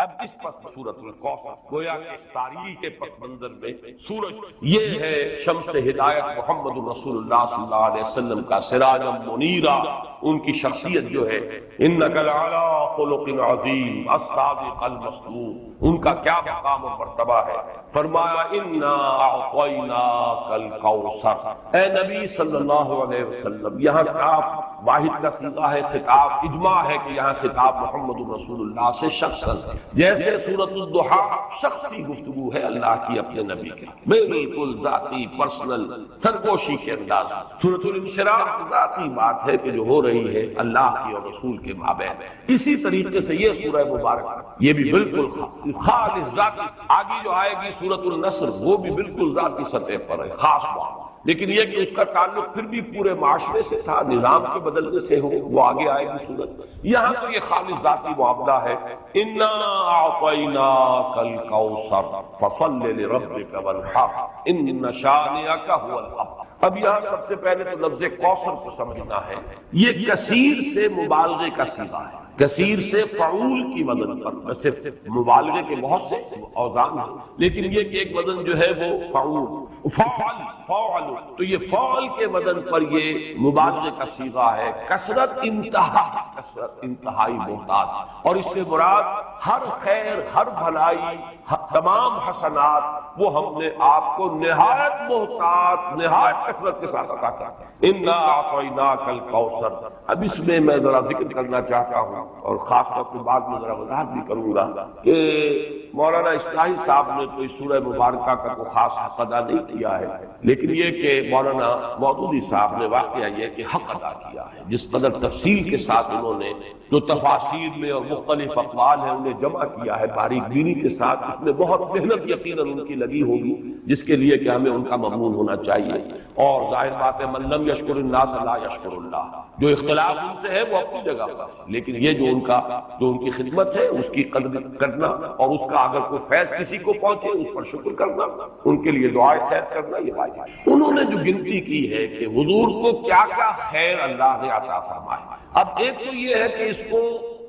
اب اس پس سورۃ الکوثر گویا کہ تاریخ کے پس منظر میں سورج یہ ہے شمس ہدایت محمد رسول اللہ صلی اللہ علیہ وسلم کا سراجا منیرا، ان کی شخصیت جو ہے انک لعلی خلق عظیم الصادق المصدوق، ان کا کیا مقام و مرتبہ ہے۔ فرمایا انا اعطیناک الکوثر، اے نبی صلی اللہ علیہ وسلم، یہاں کاف واحد کا صیغہ ہے، خطاب اجماع ہے کہ یہاں خطاب محمد رسول اللہ سے شخصاً، جیسے سورۃ الضحیٰ شخصی گفتگو ہے اللہ کی اپنے نبی کے، بالکل ذاتی پرسنل سرگوشی کے انداز۔ سورۃ الانشراح ذاتی بات ہے کہ جو ہو رہی ہے اللہ کی اور رسول کے مابین۔ اسی طریقے سے یہ سورہ مبارک یہ بھی بالکل خالص ذاتی، آگے جو آئے گی سورۃ النصر وہ بھی بالکل ذاتی سطح پر ہے، خاص بات، لیکن یہ کہ اس کا تعلق پھر بھی پورے معاشرے سے تھا، نظام کے بدلنے سے ہو، وہ آگے آئے گی صورت۔ یہاں تو یہ خالص ذاتی معاملہ ہے، انا اعطیناک الکوثر فصل لربک وانحر ان شانئک هو الابتر۔ اب یہاں سب سے پہلے تو لفظ کوثر کو سمجھنا ہے، یہ کثیر سے مبالغے کا صیغہ ہے، کثیر سے فعول کی وزن پر، ویسے مبالغے کے بہت سے اوزان ہیں لیکن یہ کہ ایک وزن جو ہے وہ فعول فعل، تو یہ فعل کے وزن پر یہ مبالغے کا صیغہ ہے، کثرت انتہا، کثرت انتہائی محتاج، اور اس سے مراد ہر خیر، ہر بھلائی، تمام حسنات وہ ہم نے آپ کو نہایت محتاط، نہایت کثرت کے ساتھ عطا کیا۔ انا اعطیناک الکوثر، اب اس میں ذرا ذکر کرنا چاہتا ہوں اور خاص طور پر بعد میں ذرا وضاحت بھی کروں گا کہ مولانا اصلاحی صاحب نے تو اس سورہ مبارکہ کا کوئی خاص حق ادا نہیں کیا ہے، لیکن یہ کہ مولانا مودودی صاحب نے واقعہ یہ کہ حق ادا کیا ہے، جس قدر تفصیل کے ساتھ انہوں نے جو تفاسیر میں اور مختلف اقوال ہیں انہیں جمع کیا ہے باریک بینی کے ساتھ، اس میں بہت محنت یقیناً ان کی لگی ہوگی، جس کے لیے کہ ہمیں ان کا ممنون ہونا چاہیے۔ اور ظاہر بات ہے من لم یشکر الناس لا یشکر اللہ، جو اختلاف ان سے ہے وہ اپنی جگہ پر، لیکن یہ جو ان کی خدمت ہے اس کی قدر کرنا اور اس کا اگر کوئی فیض کسی کو پہنچے اس پر شکر کرنا، ان کے لیے دعائے خیر کرنا، یہ واجب ہے۔ انہوں نے جو گنتی کی ہے کہ حضور کو کیا کیا خیر اللہ نے عطا فرمائے، اب ایک تو یہ ہے کہ اس کو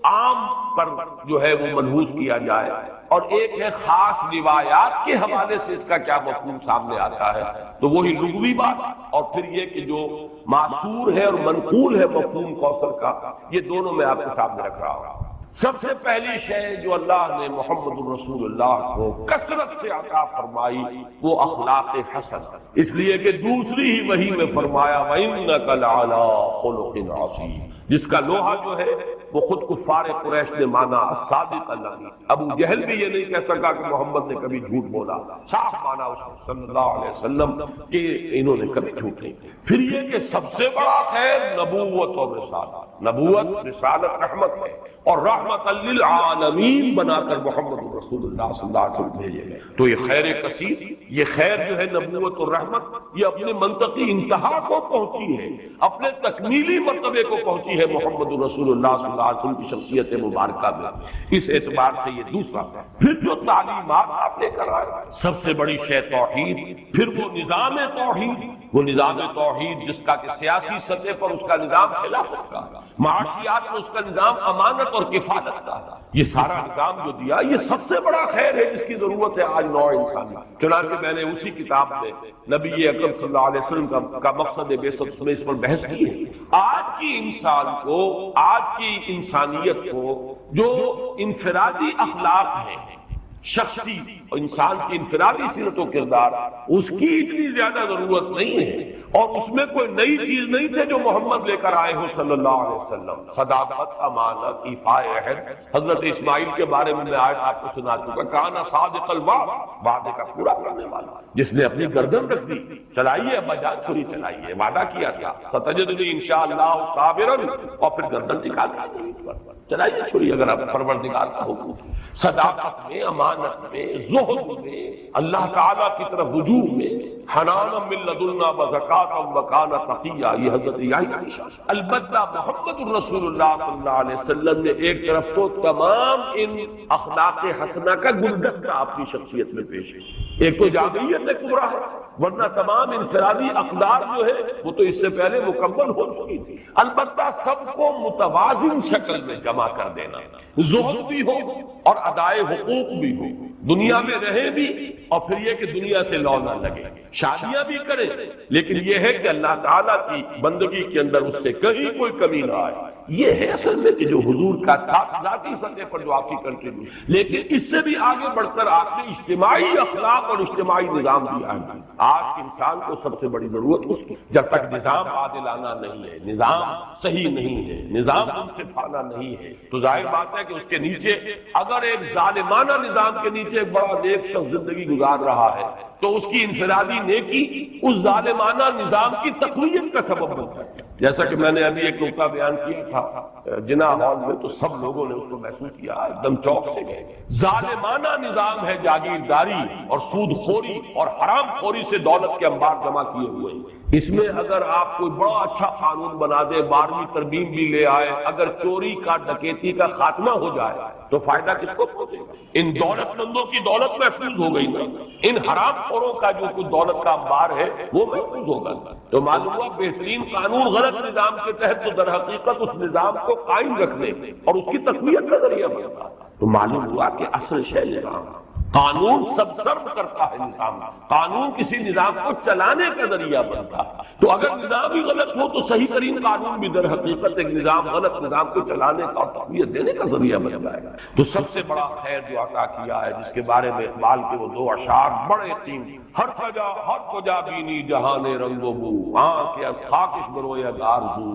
عام پر جو ہے وہ منحوس کیا جائے، اور ایک ہے خاص روایات کے حوالے سے اس کا کیا مفہوم سامنے آتا ہے، تو وہی لغوی بات، اور پھر یہ کہ جو معصور ہے اور منقول ہے مفہوم کوثر کا، یہ دونوں میں آپ کے سامنے رکھ رہا ہوں۔ سب سے پہلی شے جو اللہ نے محمد رسول اللہ کو کثرت سے عطا فرمائی وہ اخلاق حسن، اس لیے کہ دوسری ہی وحی میں فرمایا وَإِنَّكَ لَعَلَىٰ خُلُقٍ عَظِيمٍ، جس کا لوہا جو ہے وہ خود کفار قریش نے مانا الصادق الامین۔ ابو جہل بھی یہ نہیں کہہ سکا کہ محمد نے کبھی جھوٹ بولا، صاف مانا اس نے صلی اللہ علیہ وسلم کہ انہوں نے کبھی جھوٹ نہیں۔ پھر یہ کہ سب سے بڑا خیر نبوت اور رسالت، نبوت رسالت رحمت ہے، اور رحمت للعالمین بنا کر محمد رسول اللہ صلی اللہ علیہ وسلم بھیجے گئے، تو یہ خیر کثیر، یہ خیر جو ہے نبوت اور رحمت، یہ اپنے منطقی انتہا کو پہنچی ہے، اپنے تکمیلی مرتبے کو پہنچی ہے محمد رسول اللہ صلی اللہ علیہ وسلم کی شخصیت مبارکہ میں، اس اعتبار سے یہ دوسرا۔ پھر جو تعلیمات آپ لے کر آئے، سب سے بڑی شے توحید، پھر وہ نظام توحید، وہ نظام توحید جس کا کہ سیاسی سطح پر اس کا نظام خلافت کا، معاشیات میں اس کا نظام امانت اور کفالت کا، یہ سارا نظام جو دیا یہ سب سے بڑا خیر ہے جس کی ضرورت ہے آج نوع انسانی۔ چنانچہ میں نے اسی کتاب میں نبی اکرم صلی اللہ علیہ وسلم کا مقصد بعثت میں اس پر بحث کی ہے۔ آج کی انسان کو، آج کی انسانیت کو جو انفرادی اخلاق ہیں، شخصی انسان کی انفرادی سیرت و کردار، اس کی اتنی زیادہ ضرورت نہیں ہے، اور اس میں کوئی نئی چیز نہیں تھے جو محمد لے کر آئے ہو صلی اللہ علیہ وسلم، صداقت، امانت، ایفاء عہد۔ حضرت اسماعیل کے بارے میں آیت آپ کو سنا چکا، کانا صادق الوعد، وعدے کا پورا کرنے والا، جس نے اپنی گردن رکھ دی، چلائیے ابا جان چھری چلائیے، وعدہ کیا تھا ستجدنی انشاءاللہ صابرا، اور پھر گردن نکال دی، چلائیے چھری اگر آپ پروردگار کا حکم۔ صداقت میں، امانت میں، زہد میں، اللہ تعالیٰ کی طرف رجوع میں، حنانا من لدنا وزکاۃ وکان تقیا، یہ حضرت یحییٰ کی شان۔ البتہ محمد رسول اللہ صلی اللہ علیہ وسلم نے ایک طرف تو تمام ان اخلاق حسنہ کا گلدستہ اپنی شخصیت میں پیش ہے، ایک تو جامعیت کبریٰ ہے، ورنہ تمام انفرادی اقدار جو ہے وہ تو اس سے پہلے مکمل ہو چکی تھی۔ البتہ سب کو متوازن شکل میں جمع کر دینا، زہد بھی ہو اور ادائے حقوق بھی ہو، دنیا میں رہے بھی اور پھر یہ کہ دنیا سے لو نہ لگے، شادیاں بھی کریں لیکن یہ ہے کہ اللہ تعالیٰ کی بندگی کے اندر اس سے کہیں کوئی کمی نہ آئے۔ یہ ہے اصل میں کہ جو حضور کا تھا ذاتی سطح پر جو آپ کی کنٹریبیوشن، لیکن اس سے بھی آگے بڑھ کر آپ نے اجتماعی اخلاق اور اجتماعی نظام دیا ہے۔ آج کے انسان کو سب سے بڑی ضرورت اس کی، جب تک نظام عادلانہ نہیں ہے، نظام صحیح نہیں ہے، نظام منصفانہ نہیں ہے، تو ظاہر بات ہے کہ اس کے نیچے اگر ایک ظالمانہ نظام کے نیچے ایک بڑا نیک شخص زندگی گزار رہا ہے تو اس کی انفرادی نیکی اس ظالمانہ نظام کی تقویت کا سبب بنتا ہے۔ جیسا کہ میں نے ابھی ایک نقطہ بیان کیا تھا جنا ہال میں، تو سب لوگوں نے اس کو محسوس کیا، ایک دم چوک سے گئے۔ ظالمانہ نظام ہے جاگیرداری اور سود خوری اور حرام خوری سے دولت کے انبار جمع کیے ہوئے ہیں۔ اس میں اگر آپ کوئی بڑا اچھا قانون بنا دے، 12ویں ترمیم بھی لے آئے، اگر چوری کا ڈکیتی کا خاتمہ ہو جائے تو فائدہ کس کو پہنچے گا؟ ان دولت مندوں کی دولت محفوظ ہو گئی نا، ان حرام خوروں کا جو کچھ دولت کا انبار ہے وہ محفوظ ہوگا۔ تو معلوم ہوا بہترین قانون غلط نظام کے تحت تو در حقیقت اس نظام کو قائم رکھنے اور اس کی تقویت کا ذریعہ بنتا۔ تو معلوم ہوا کہ اصل شے نظام، قانون سب سرو کرتا ہے نظام، قانون کسی نظام کو چلانے کا ذریعہ بنتا ہے۔ تو اگر نظام ہی غلط ہو تو صحیح ترین قانون بھی در حقیقت ایک نظام غلط نظام کو چلانے کا اور تقویت دینے کا ذریعہ بن جائے گا۔ تو سب سے بڑا خیر جو عطا کیا ہے، جس کے بارے میں اقبال کے وہ 2 اشعار بڑے قیمتی، ہر کجا بینی جہان رنگ و بو، آنکھ از خاکش برویا آرزو،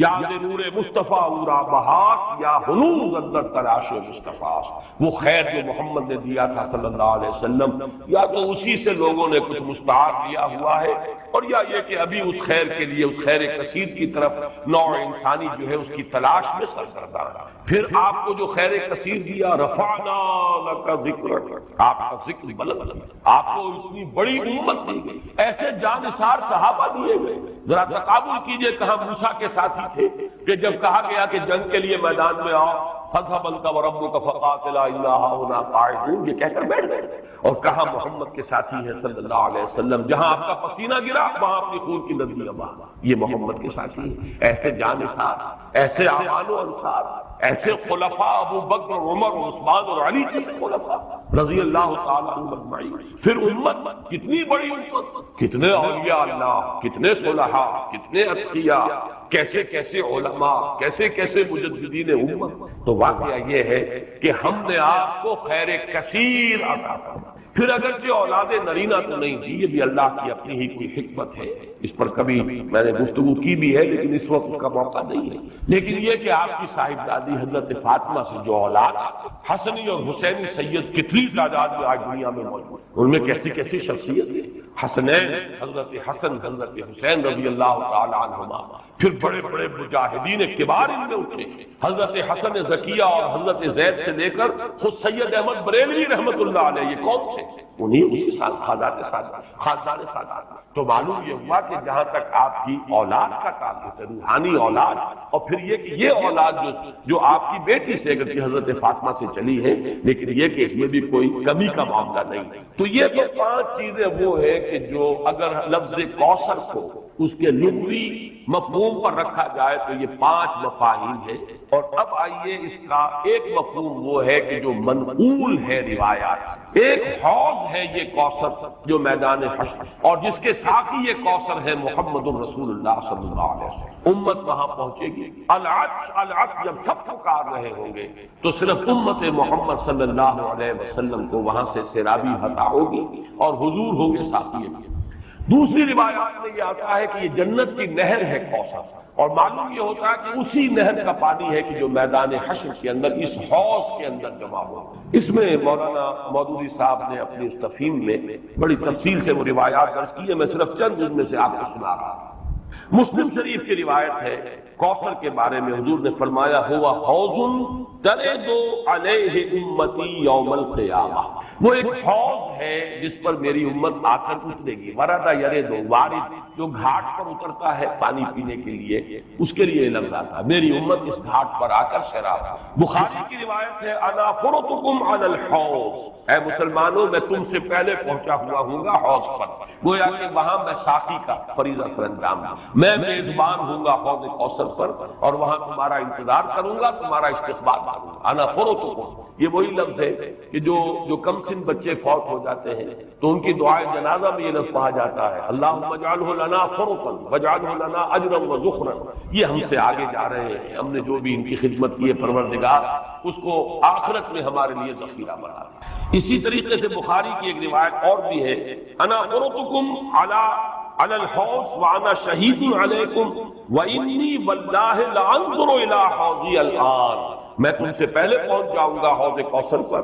یاد نور مصطفیٰ اورا بہاس، یا ہنوز اندر تلاش مصطفیٰ۔ وہ خیر جو محمد نے دیا تھا صلی اللہ علیہ وسلم، یا تو اسی سے لوگوں نے کچھ مستعار لیا ہوا ہے، اور یا یہ کہ ابھی اس خیر کے لیے، اس خیر کثیر کی طرف نوع انسانی جو ہے اس کی تلاش میں سرگرداں۔ پھر آپ کو جو خیر کثیر دیا، رفعنا لک ذکرک، آپ کا ذکر بلند، آپ کو اتنی بڑی امت دی گئی، ایسے جانثار صحابہ دیے گئے۔ ذرا تقابل کیجئے، کہاں موسیٰ کے ساتھی تھے کہ جب کہا گیا کہ جنگ کے لیے میدان میں آؤ، فَاذْهَبْ أَنْتَ وَرَبُّكَ فَقَاتِلَا إِنَّا هَاهُنَا قَاعِدُونَ، یہ کہہ کر بیٹھ گئے۔ اور کہاں محمد کے ساتھی ہیں صلی اللہ علیہ وسلم، جہاں آپ کا پسینہ گرا وہاں اپنی خون کی ندیاں بہا، یہ محمد کے ساتھی ہیں۔ ایسے جانثار، ایسے اعوان و انصار، ایسے خلفاء ابو بکر اور عمر اور عثمان اور علی کے خلفاء رضی اللہ تعالیٰ عنہم اجمعین۔ پھر امت، کتنی بڑی امت، کتنے اولیاء اللہ، کتنے صلحاء، کتنے اتقیاء، کیسے کیسے علماء، کیسے کیسے مجددین امت۔ تو واقعہ یہ ہے کہ ہم نے آپ کو خیر کثیر عطا فرمایا۔ پھر اگرچہ اولاد نرینہ تو نہیں تھی، یہ بھی اللہ کی اپنی ہی کوئی حکمت ہے، اس پر کبھی میں نے گفتگو کی بھی ہے لیکن اس وقت اس کا موقع نہیں ہے۔ لیکن یہ کہ آپ کی صاحبزادی حضرت فاطمہ سے جو اولاد حسنی اور حسینی سید کتنی تعداد میں آج دنیا میں موجود، ان میں کیسی کیسی شخصیت ہے۔ حسنین، حضرت حسن، حضرت حسین رضی اللہ تعالی عنہما، پھر بڑے بڑے مجاہدین کبار ان میں اٹھے، حضرت حسن زکیہ اور حضرت زید سے لے کر خود سید احمد بریلوی رحمت اللہ علیہ، یہ کون تھے؟ انہیں اسی خاندان سادات۔ تو معلوم یہ ہوا کہ جہاں تک آپ کی اولاد کا تعلق ہے، روحانی اولاد، اور پھر یہ کہ یہ اولاد جو آپ کی بیٹی سے اگر حضرت فاطمہ سے چلی ہے، لیکن یہ کہ اس میں بھی کوئی کمی کا معاملہ نہیں۔ تو یہ تو 5 چیزیں وہ ہے کہ جو اگر لفظ کوثر کو اس کے لغوی مفہوم پر رکھا جائے تو یہ 5 مفاہیم ہے۔ اور اب آئیے اس کا ایک مفہوم وہ ہے کہ جو منقول ہے روایات، ایک حوض ہے یہ کوثر جو میدان حشر، اور جس کے ساتھی یہ کوثر ہے محمد الرسول اللہ صلی اللہ علیہ وسلم۔ امت وہاں پہنچے گی، العطش جب سب پکار رہے ہوں گے تو صرف امت محمد صلی اللہ علیہ وسلم کو وہاں سے سیرابی عطا ہوگی اور حضور ہوں گے ساتھی۔ دوسری روایات میں یہ آتا ہے کہ یہ جنت کی نہر ہے کوثر، اور معلوم یہ ہوتا ہے کہ اسی نہر کا پانی ہے کہ جو میدان حشر کے اندر اس حوض کے اندر جمع ہوا۔ اس میں مولانا مودودی صاحب نے اپنی اس تفہیم میں بڑی تفصیل سے وہ روایات درج کی ہے، میں صرف چند ان میں سے آپ کو سنا رہا ہوں۔ مسلم شریف کی روایت ہے کوثر کے بارے میں، حضور نے فرمایا ہوا حوض ترد علیہ امتی یوم القیامہ، وہ ایک حوض ہے جس پر میری امت آ کر اترے گی. ورد یرد وارد، جو گھاٹ پر اترتا ہے پانی پینے کے لیے، اس کے لیے لفظ آتا ہے. میری امت اس گھاٹ پر آ کر شراب. بخاری کی روایت ہے انا فرطکم علی الحوض، اے مسلمانوں میں تم سے پہلے پہنچا ہوا ہوں گا حوض پر. گویا کہ وہاں میں ساقی کا فریضہ سر انجام دوں، میں میزبان ہوں گا حوض کوثر پر، اور وہاں تمہارا انتظار کروں گا، تمہارا استقبال کروں گا. انا فرطکم، یہ وہی لفظ ہے کہ جو کم سن بچے فوت ہو جاتے ہیں تو ان کی دعائے جنازہ میں یہ لفظ کہا جاتا ہے اللہم اجعلہ لنا فرطا واجعلہ لنا اجرا وذخرا. یہ ہم سے آگے جا رہے ہیں، ہم نے جو بھی ان کی خدمت کی ہے پروردگار اس کو آخرت میں ہمارے لیے ذخیرہ بنا دے. اسی طریقے سے بخاری کی ایک روایت اور بھی ہے انا فرطکم علی الحوض وانا شہید علیکم وانی واللہ لانظر الی حوضی الان. میں تم سے پہلے پہنچ جاؤں گا حوض کوثر پر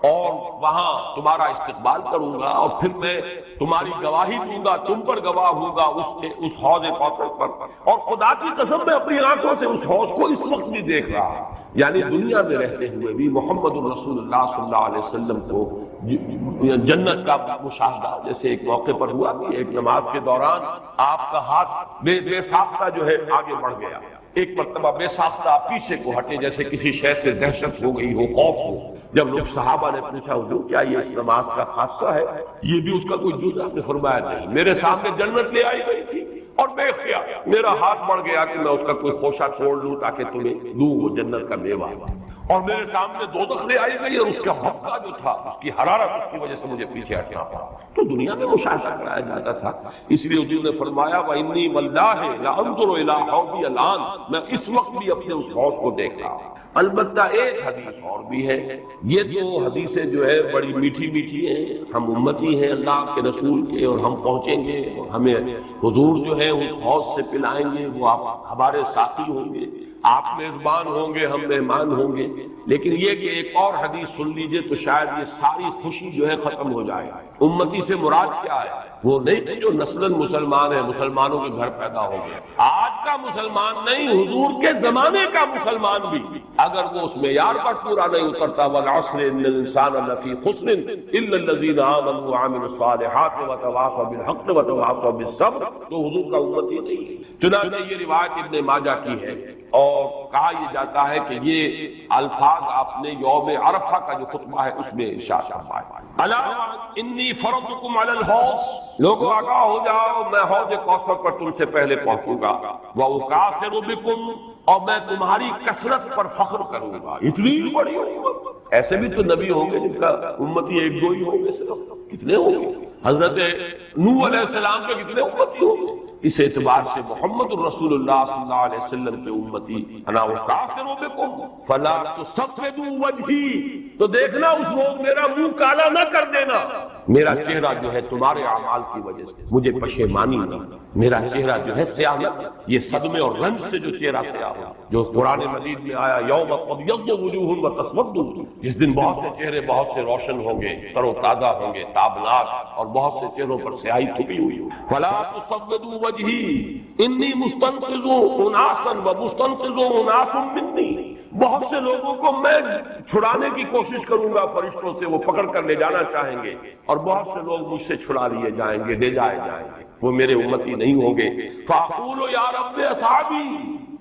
اور وہاں تمہارا استقبال کروں گا، اور پھر میں تمہاری گواہی دوں گا، تم پر گواہ ہوں گا اس حوض کوثر پر. اور خدا کی قسم میں اپنی آنکھوں سے اس حوض کو اس وقت بھی دیکھ رہا ہوں. یعنی دنیا میں رہتے ہوئے بھی محمد رسول اللہ صلی اللہ علیہ وسلم کو جنت کا مشاہدہ. جیسے ایک موقع پر ہوا کہ ایک نماز کے دوران آپ کا ہاتھ بے ساختہ جو ہے آگے بڑھ گیا. ایک مرتبہ بے ساختہ پیچھے کو ہٹے جیسے کسی شے سے دہشت ہو گئی ہو، خوف ہو. جب لوگ صحابہ نے پوچھا حضور کیا یہ اس نماز کا خاصہ ہے؟ یہ بھی اس کا کوئی جز؟ آپ نے فرمایا نہیں، میرے سامنے جنت لے آئی گئی تھی اور میں اختیار میرا ہاتھ بڑھ گیا کہ میں اس کا کوئی خوشہ چھوڑ لوں تاکہ تمہیں دوں وہ جنت کا میوہ. اور میرے سامنے دوزخ لے آئی گئی اور اس کا بھپکا جو تھا، اس کی حرارت، اس کی وجہ سے مجھے پیچھے ہٹنا پڑا. تو دنیا میں مشاہدہ کرایا جاتا تھا. اس لیے حضور نے فرمایا وَإِنِّي وَاللَّهِ لَأَنظُرُ إِلَىٰ حَوْضِي الْآنَ، میں اس وقت بھی اپنے اس حوض کو دیکھ رہا ہوں. البتہ ایک حدیث اور بھی ہے. یہ تو حدیثیں جو ہے بڑی میٹھی میٹھی ہیں. ہم امتی ہیں اللہ کے رسول کے اور ہم پہنچیں گے اور ہمیں حضور جو ہے اس حوض سے پلائیں گے، وہ آپ ہمارے ساتھی ہوں گے، آپ میزبان ہوں گے، ہم مہمان ہوں گے. لیکن یہ کہ ایک اور حدیث سن لیجئے تو شاید یہ ساری خوشی جو ہے ختم ہو جائے. امتی سے مراد کیا ہے؟ وہ نہیں کہ جو نسلاً مسلمان ہیں، مسلمانوں کے گھر پیدا ہو گئے. آج کا مسلمان نہیں، حضور کے زمانے کا مسلمان بھی اگر وہ اس معیار پر پورا نہیں اترتا والعصر ان الانسان لفی خسر الا الذین آمنوا وعملوا الصالحات وتواصوا بالحق وتواصوا بالصبر، تو حضور کا امتی نہیں ہے. چنانچہ یہ روایت ابن ماجہ کی ہے اور کہا یہ جاتا ہے کہ یہ الفاظ آپ نے یوم عرفہ کا جو خطبہ ہے اس میں ارشاد فرمایا الا انی فرضکم علی الحوض، لوگوں آگاہ ہو جاؤ میں حوض کوثر پر تم سے پہلے پہنچوں گا. وَأُكَاثِرُ بِكُمْ، اور میں تمہاری کثرت پر فخر کروں گا. اتنی بڑی امت، ایسے بھی تو نبی ہوں گے جن کا امتی ایک دو ہی ہوں گے، صرف کتنے ہوں گے؟ حضرت نوح علیہ السلام کے کتنے امتی ہوں گے؟ اس اعتبار سے محمد الرسول اللہ صلی اللہ علیہ وسلم کے امتی انا وکافر بکم فلا تسودوا وجہی، تو دیکھنا اس وقت میرا منہ کالا نہ کر دینا. میرا چہرہ جو ہے تمہارے اعمال کی وجہ سے مجھے پشیمانی نہ، میرا چہرہ جو ہے سیاہ نہ، یہ صدمے اور رنج سے جو چہرہ سیاہ ہو، جو قرآن مجید میں آیا یوم تبیض وجوہ وتسود وجوہ، جس دن بہت سے چہرے بہت سے روشن ہوں گے، تر و تازہ ہوں گے، تابناک، اور بہت سے چہروں پر سیاہی چھپی ہوئی ہو. فلا تسودوا وجہی انی مستنقذ اناسا ومستنقذ اناس منی، بہت سے لوگوں کو میں چھڑانے کی کوشش کروں گا فرشتوں سے، وہ پکڑ کر لے جانا چاہیں گے، اور بہت سے لوگ مجھ سے چھڑا لیے جائیں گے، لے جائے جائیں گے، وہ میرے امتی نہیں ہوں گے. فاقول یا رب اصحابی،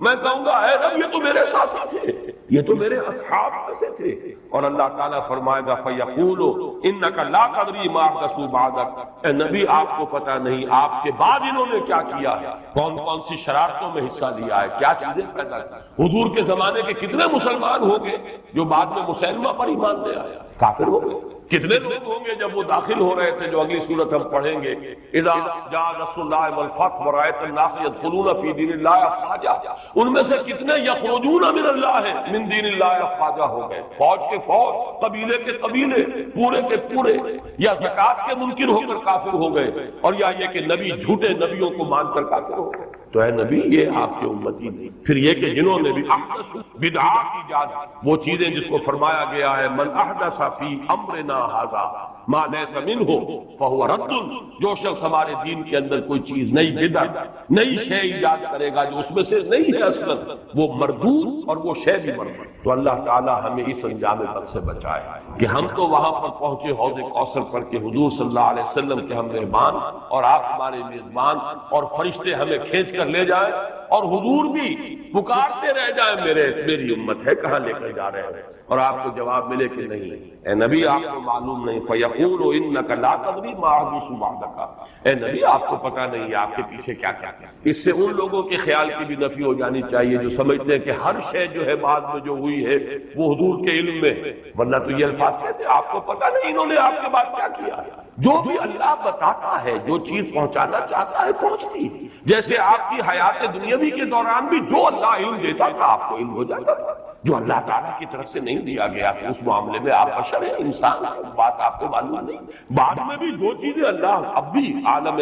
میں کہوں گا اے رب یہ تو میرے ساتھی تھے، یہ تو میرے اصحاب میں سے تھے. اور اللہ تعالیٰ فرمائے گا فیقول انک لا تدری ما احدثوا بعدک، اے نبی آپ کو پتہ نہیں آپ کے بعد انہوں نے کیا کیا ہے، کون کون سی شرارتوں میں حصہ لیا ہے، کیا چیزیں پیدا کی. حضور کے زمانے کے کتنے مسلمان ہوں گے جو بعد میں مسلمہ پر ایمان لے آیا، کافر ہو گئے. کتنے لوگ ہوں گے جب وہ داخل ہو رہے تھے، جو اگلی صورت ہم پڑھیں گے اذا جاء نصر اللہ والفتح ورأيت الناس يدخلون في دین اللہ افواجا، ان میں سے کتنے یخرجون من اللہ من دین اللہ افواجا ہو گئے، فوج کے فوج، قبیلے کے قبیلے، پورے کے پورے، یا زکات کے منکر ہو کر کافر ہو گئے، اور یا یہ کہ نبی جھوٹے نبیوں کو مان کر کافر ہو گئے. تو اے نبی یہ آپ کے امتی نہیں. پھر یہ کہ جنہوں نے بھی احدث بدعات ایجاد، وہ چیزیں جس کو فرمایا گیا ہے من احدث فی امرنا ھذا، ما لیس منہ فہو رد، جو شخص ہمارے دین کے اندر کوئی چیز نئی بدعت نئی شے ایجاد کرے گا جو اس میں سے نہیں ہے اصلا، وہ مردود اور وہ شے بھی مردود۔ تو اللہ تعالی ہمیں اس انجام بد سے بچائے کہ ہم تو وہاں پر پہنچے حوض کوثر پر کہ حضور صلی اللہ علیہ وسلم کے ہم مہمان اور آپ ہمارے میزبان، اور فرشتے ہمیں کھینچ کر لے جائیں اور حضور بھی پکارتے رہ جائیں میری امت ہے کہاں لے کر جا رہے ہیں، اور آپ کو جواب ملے کہ نہیں اے نبی آپ کو معلوم نہیں، فَيَقُولُ إِنَّكَ لَا تَدْرِي مَا أَحْدَثُ بَعْدَكَ، اے نبی آپ کو پتہ نہیں ہے آپ کے پیچھے کیا کیا کیا۔ اس سے ان لوگوں کے خیال کی بھی نفی ہو جانی چاہیے جو سمجھتے ہیں کہ ہر شے جو ہے بعد میں جو ہوئی ہے وہ حضور کے علم میں ہے، ورنہ تو یہ الفاظ کہتے ہیں آپ کو پتہ نہیں انہوں نے آپ کے بعد کیا کیا۔ جو بھی اللہ بتاتا ہے، جو چیز پہنچانا چاہتا ہے پہنچتی ہے، جیسے آپ کی حیات دنیاوی کے دوران بھی جو اللہ علم دیتا تھا آپ کو علم ہو جاتا تھا، جو اللہ تعالیٰ کی طرف سے نہیں دیا گیا اس معاملے میں آپ بشر ہیں، انسان ہیں، بات آپ کو معلوم نہیں۔ بعد میں بھی جو چیزیں اللہ اب بھی عالم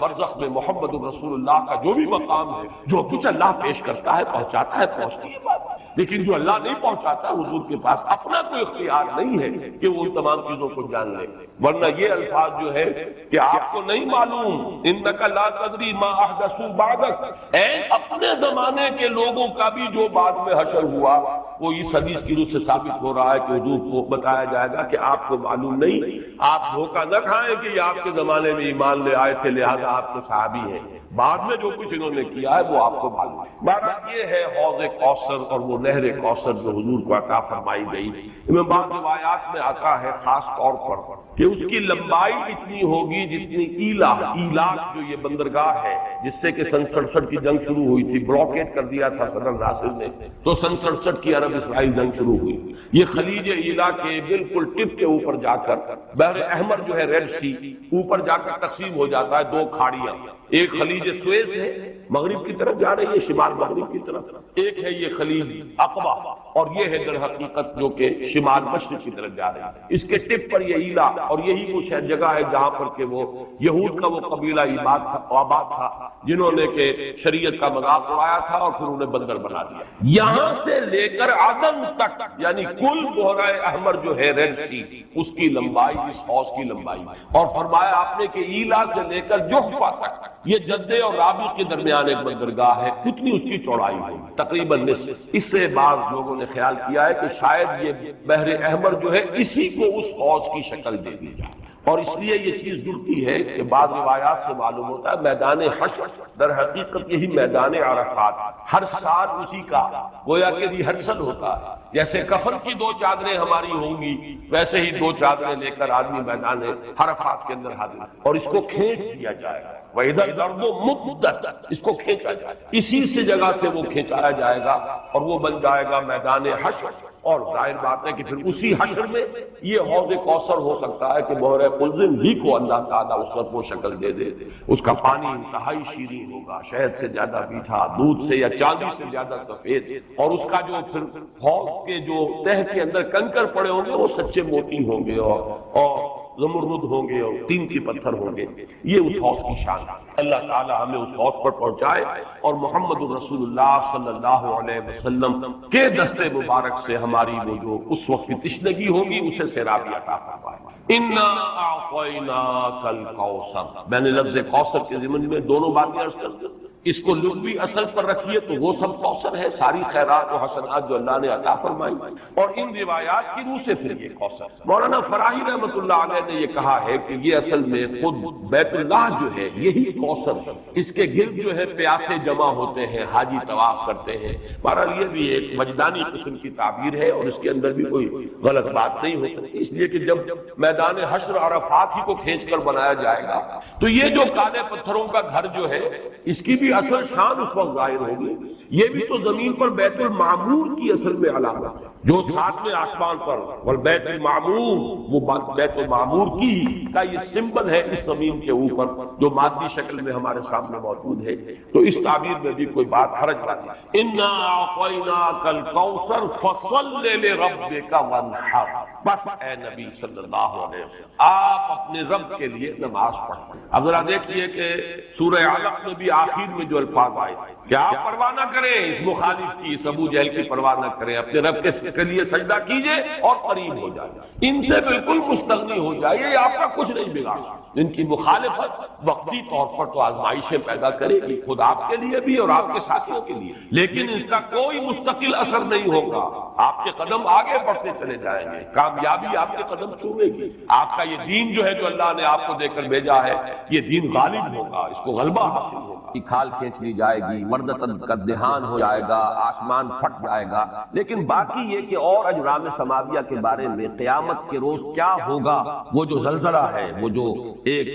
برزخ میں محمد رسول اللہ کا جو بھی مقام ہے، جو کچھ اللہ پیش کرتا ہے پہنچاتا ہے پہنچتی ہے بات، لیکن جو اللہ نہیں پہنچاتا حضور کے پاس اپنا کوئی اختیار نہیں ہے کہ وہ ان تمام چیزوں کو جان لے، ورنہ یہ الفاظ جو ہے کہ آپ کو نہیں معلوم انک لا تدری ما احدثوا بعدک، اے اپنے زمانے کے لوگوں کا بھی جو بعد میں حشر ہوا، وہ اس حدیث کی روح سے ثابت ہو رہا ہے کہ حضور کو بتایا جائے گا کہ آپ کو معلوم نہیں، آپ دھوکہ نہ کھائیں کہ یہ آپ کے زمانے میں ایمان لے آئے تھے لہذا آپ کے صحابی ہیں، بعد میں جو کچھ انہوں نے کیا ہے وہ آپ کو معلوم ہے۔ بہرحال یہ ہے حوض کوثر اور وہ نہر کوثر جو حضور کو عطا فرمائی گئی۔ میں بعض روایات میں آتا ہے خاص طور پر کہ اس کی لمبائی اتنی ہوگی جتنی ایلاق جو یہ بندرگاہ ہے جس سے کہ سن 67 کی جنگ شروع ہوئی تھی، بلاکیٹ کر دیا تھا صدر ناصر نے، تو سن 67 کی عرب اسرائیل جنگ شروع ہوئی۔ یہ خلیج ایلا کے بالکل ٹپ کے اوپر جا کر بحر احمر جو ہے ریڈ سی اوپر جا کر تقسیم ہو جاتا ہے دو کھاڑیاں، ایک خلیج سویز ہے مغرب کی طرف جا رہی ہے شمال مغرب کی طرف، ایک ہے یہ خلیج عقبہ اور یہ ہے در حقیقت جو کہ شمال مشرق کی طرف جا رہی ہے۔ اس کے ٹپ پر یہ ایلا اور یہی وہ جگہ ہے جہاں پر کہ وہ یہود کا وہ قبیلہ آباد تھا جنہوں نے کہ شریعت کا مذاق اڑایا تھا اور پھر انہیں بندر بنا دیا۔ یہاں سے لے کر عدن تک یعنی کل بحیرہ احمر جو ہے ریڈ سی اس کی لمبائی اس حوض کی لمبائی، اور فرمایا آپ نے کہ ایلا سے لے کر جحفہ تک یہ جدے اور رابی کے درمیان ایک بندرگاہ ہے، کتنی اس کی چوڑائی ہے تقریباً نصف۔ اس سے بعض لوگوں نے خیال کیا ہے کہ شاید یہ بحر احمر جو ہے اسی کو اس حوض کی شکل دے دی جائے، اور اس لیے یہ چیز جڑتی ہے کہ بعض روایات سے معلوم ہوتا ہے میدان حشر در حقیقت یہی میدان عرفات ہر سال اسی کا گویا کہ ریہرسل ہوتا ہے، جیسے کفن کی دو چادریں ہماری ہوں گی ویسے ہی دو چادریں لے کر آدمی میدان عرفات کے اندر حاضر، اور اس کو کھینچ دیا جائے گا، وَإِذَا الْأَرْضُ مُدَّتْ، اس کو کھینچا جائے گا، اسی سے جگہ سے وہ کھینچایا جائے گا اور وہ بن جائے گا میدان حشر۔ اور ظاہر بات ہے کہ پھر اسی حشر میں یہ حوض کوثر ہو سکتا ہے کہ بحر قلزم ہی کو اللہ تعالیٰ اس وقت وہ شکل دے دے، اس کا پانی انتہائی شیرین ہوگا، شہد سے زیادہ میٹھا، دودھ سے یا چاندی سے زیادہ سفید، اور اس کا جو پھر حوض کے جو تہ کے اندر کنکر پڑے ہوں گے وہ سچے موتی ہوں گے اور زمرد ہوں گے اور قیمتی پتھر ہوں گے۔ یہ اس حوض کی شان ہے۔ اللہ تعالی ہمیں اس حوض پر پہنچائے اور محمد رسول اللہ صلی اللہ علیہ وسلم کے دستے مبارک سے ہماری وہ جو اس وقت کی تشنگی ہوگی اسے سیرابی عطا فرمائے۔ انا اعطیناک الکوثر، میں نے لفظ کوثر کے ضمن میں دونوں باتیں عرض کر دی، اس کو لغوی اصل پر رکھیے تو وہ سب کوثر ہے، ساری خیرات و حسنات جو اللہ نے عطا فرمائی، اور ان روایات کی روح سے پھر یہ کوثر۔ مولانا فراہی رحمۃ اللہ علیہ نے یہ کہا ہے کہ یہ اصل میں خود بیت اللہ جو ہے یہی کوثر ہے، اس کے گرد جو ہے پیاسے جمع ہوتے ہیں، حاجی طواف کرتے ہیں۔ بہرحال یہ بھی ایک وجدانی قسم کی تعبیر ہے اور اس کے اندر بھی کوئی غلط بات نہیں ہو سکتی، اس لیے کہ جب میدان حشر عرفات ہی کو کھینچ کر بنایا جائے گا تو یہ جو کالے پتھروں کا گھر جو ہے اس کی بھی اصل شان اس وقت ظاہر ہوگی۔ یہ بھی تو زمین پر بیت المعمور کی اصل میں علامت ہے، جو ساتویں آسمان پر والبیت المعمور، وہ بیت المعمور کی کا یہ سمبل ہے اس زمین کے اوپر جو مادی شکل میں ہمارے سامنے موجود ہے، تو اس تعبیر میں بھی کوئی بات حرج نہیں۔ انا اعطیناک الکوثر فصل لربک وانحر، بس اے نبی صلی اللہ علیہ وسلم آپ اپنے رب کے لیے نماز پڑھیں۔ اب ذرا دیکھیے کہ سورہ علق میں بھی آخر میں جو الفاظ آئے کہ آپ پرواہ نہ کریں کریں اس مخالف کی، اس ابو جہل کی پرواہ نہ کریں، اپنے رب کے لیے سجدہ کیجئے اور قریب ہو جائے، ان سے بالکل مستغنی ہو جائیے، یہ آپ کا کچھ نہیں بگاڑ سکتے۔ ان کی مخالفت وقتی طور پر تو آزمائشیں پیدا کرے گی، خود آپ کے لیے بھی اور آپ کے ساتھیوں کے لیے، لیکن اس کا کوئی مستقل اثر نہیں ہوگا، آپ کے قدم آگے بڑھتے چلے جائیں گے، کامیابی آپ کے قدم چومے گی، آپ کا یہ دین جو ہے جو اللہ نے آپ کو دے کر بھیجا ہے یہ دین غالب ہوگا، اس کو غلبہ حاصل ہوگا، کھال کھینچ لی جائے گی، مردتن کا دہان ہو جائے گا، آسمان پھٹ جائے گا۔ لیکن باقی یہ کہ اور اجرام سماویہ کے بارے میں قیامت کے روز کیا ہوگا، وہ جو زلزلہ ہے، وہ جو ایک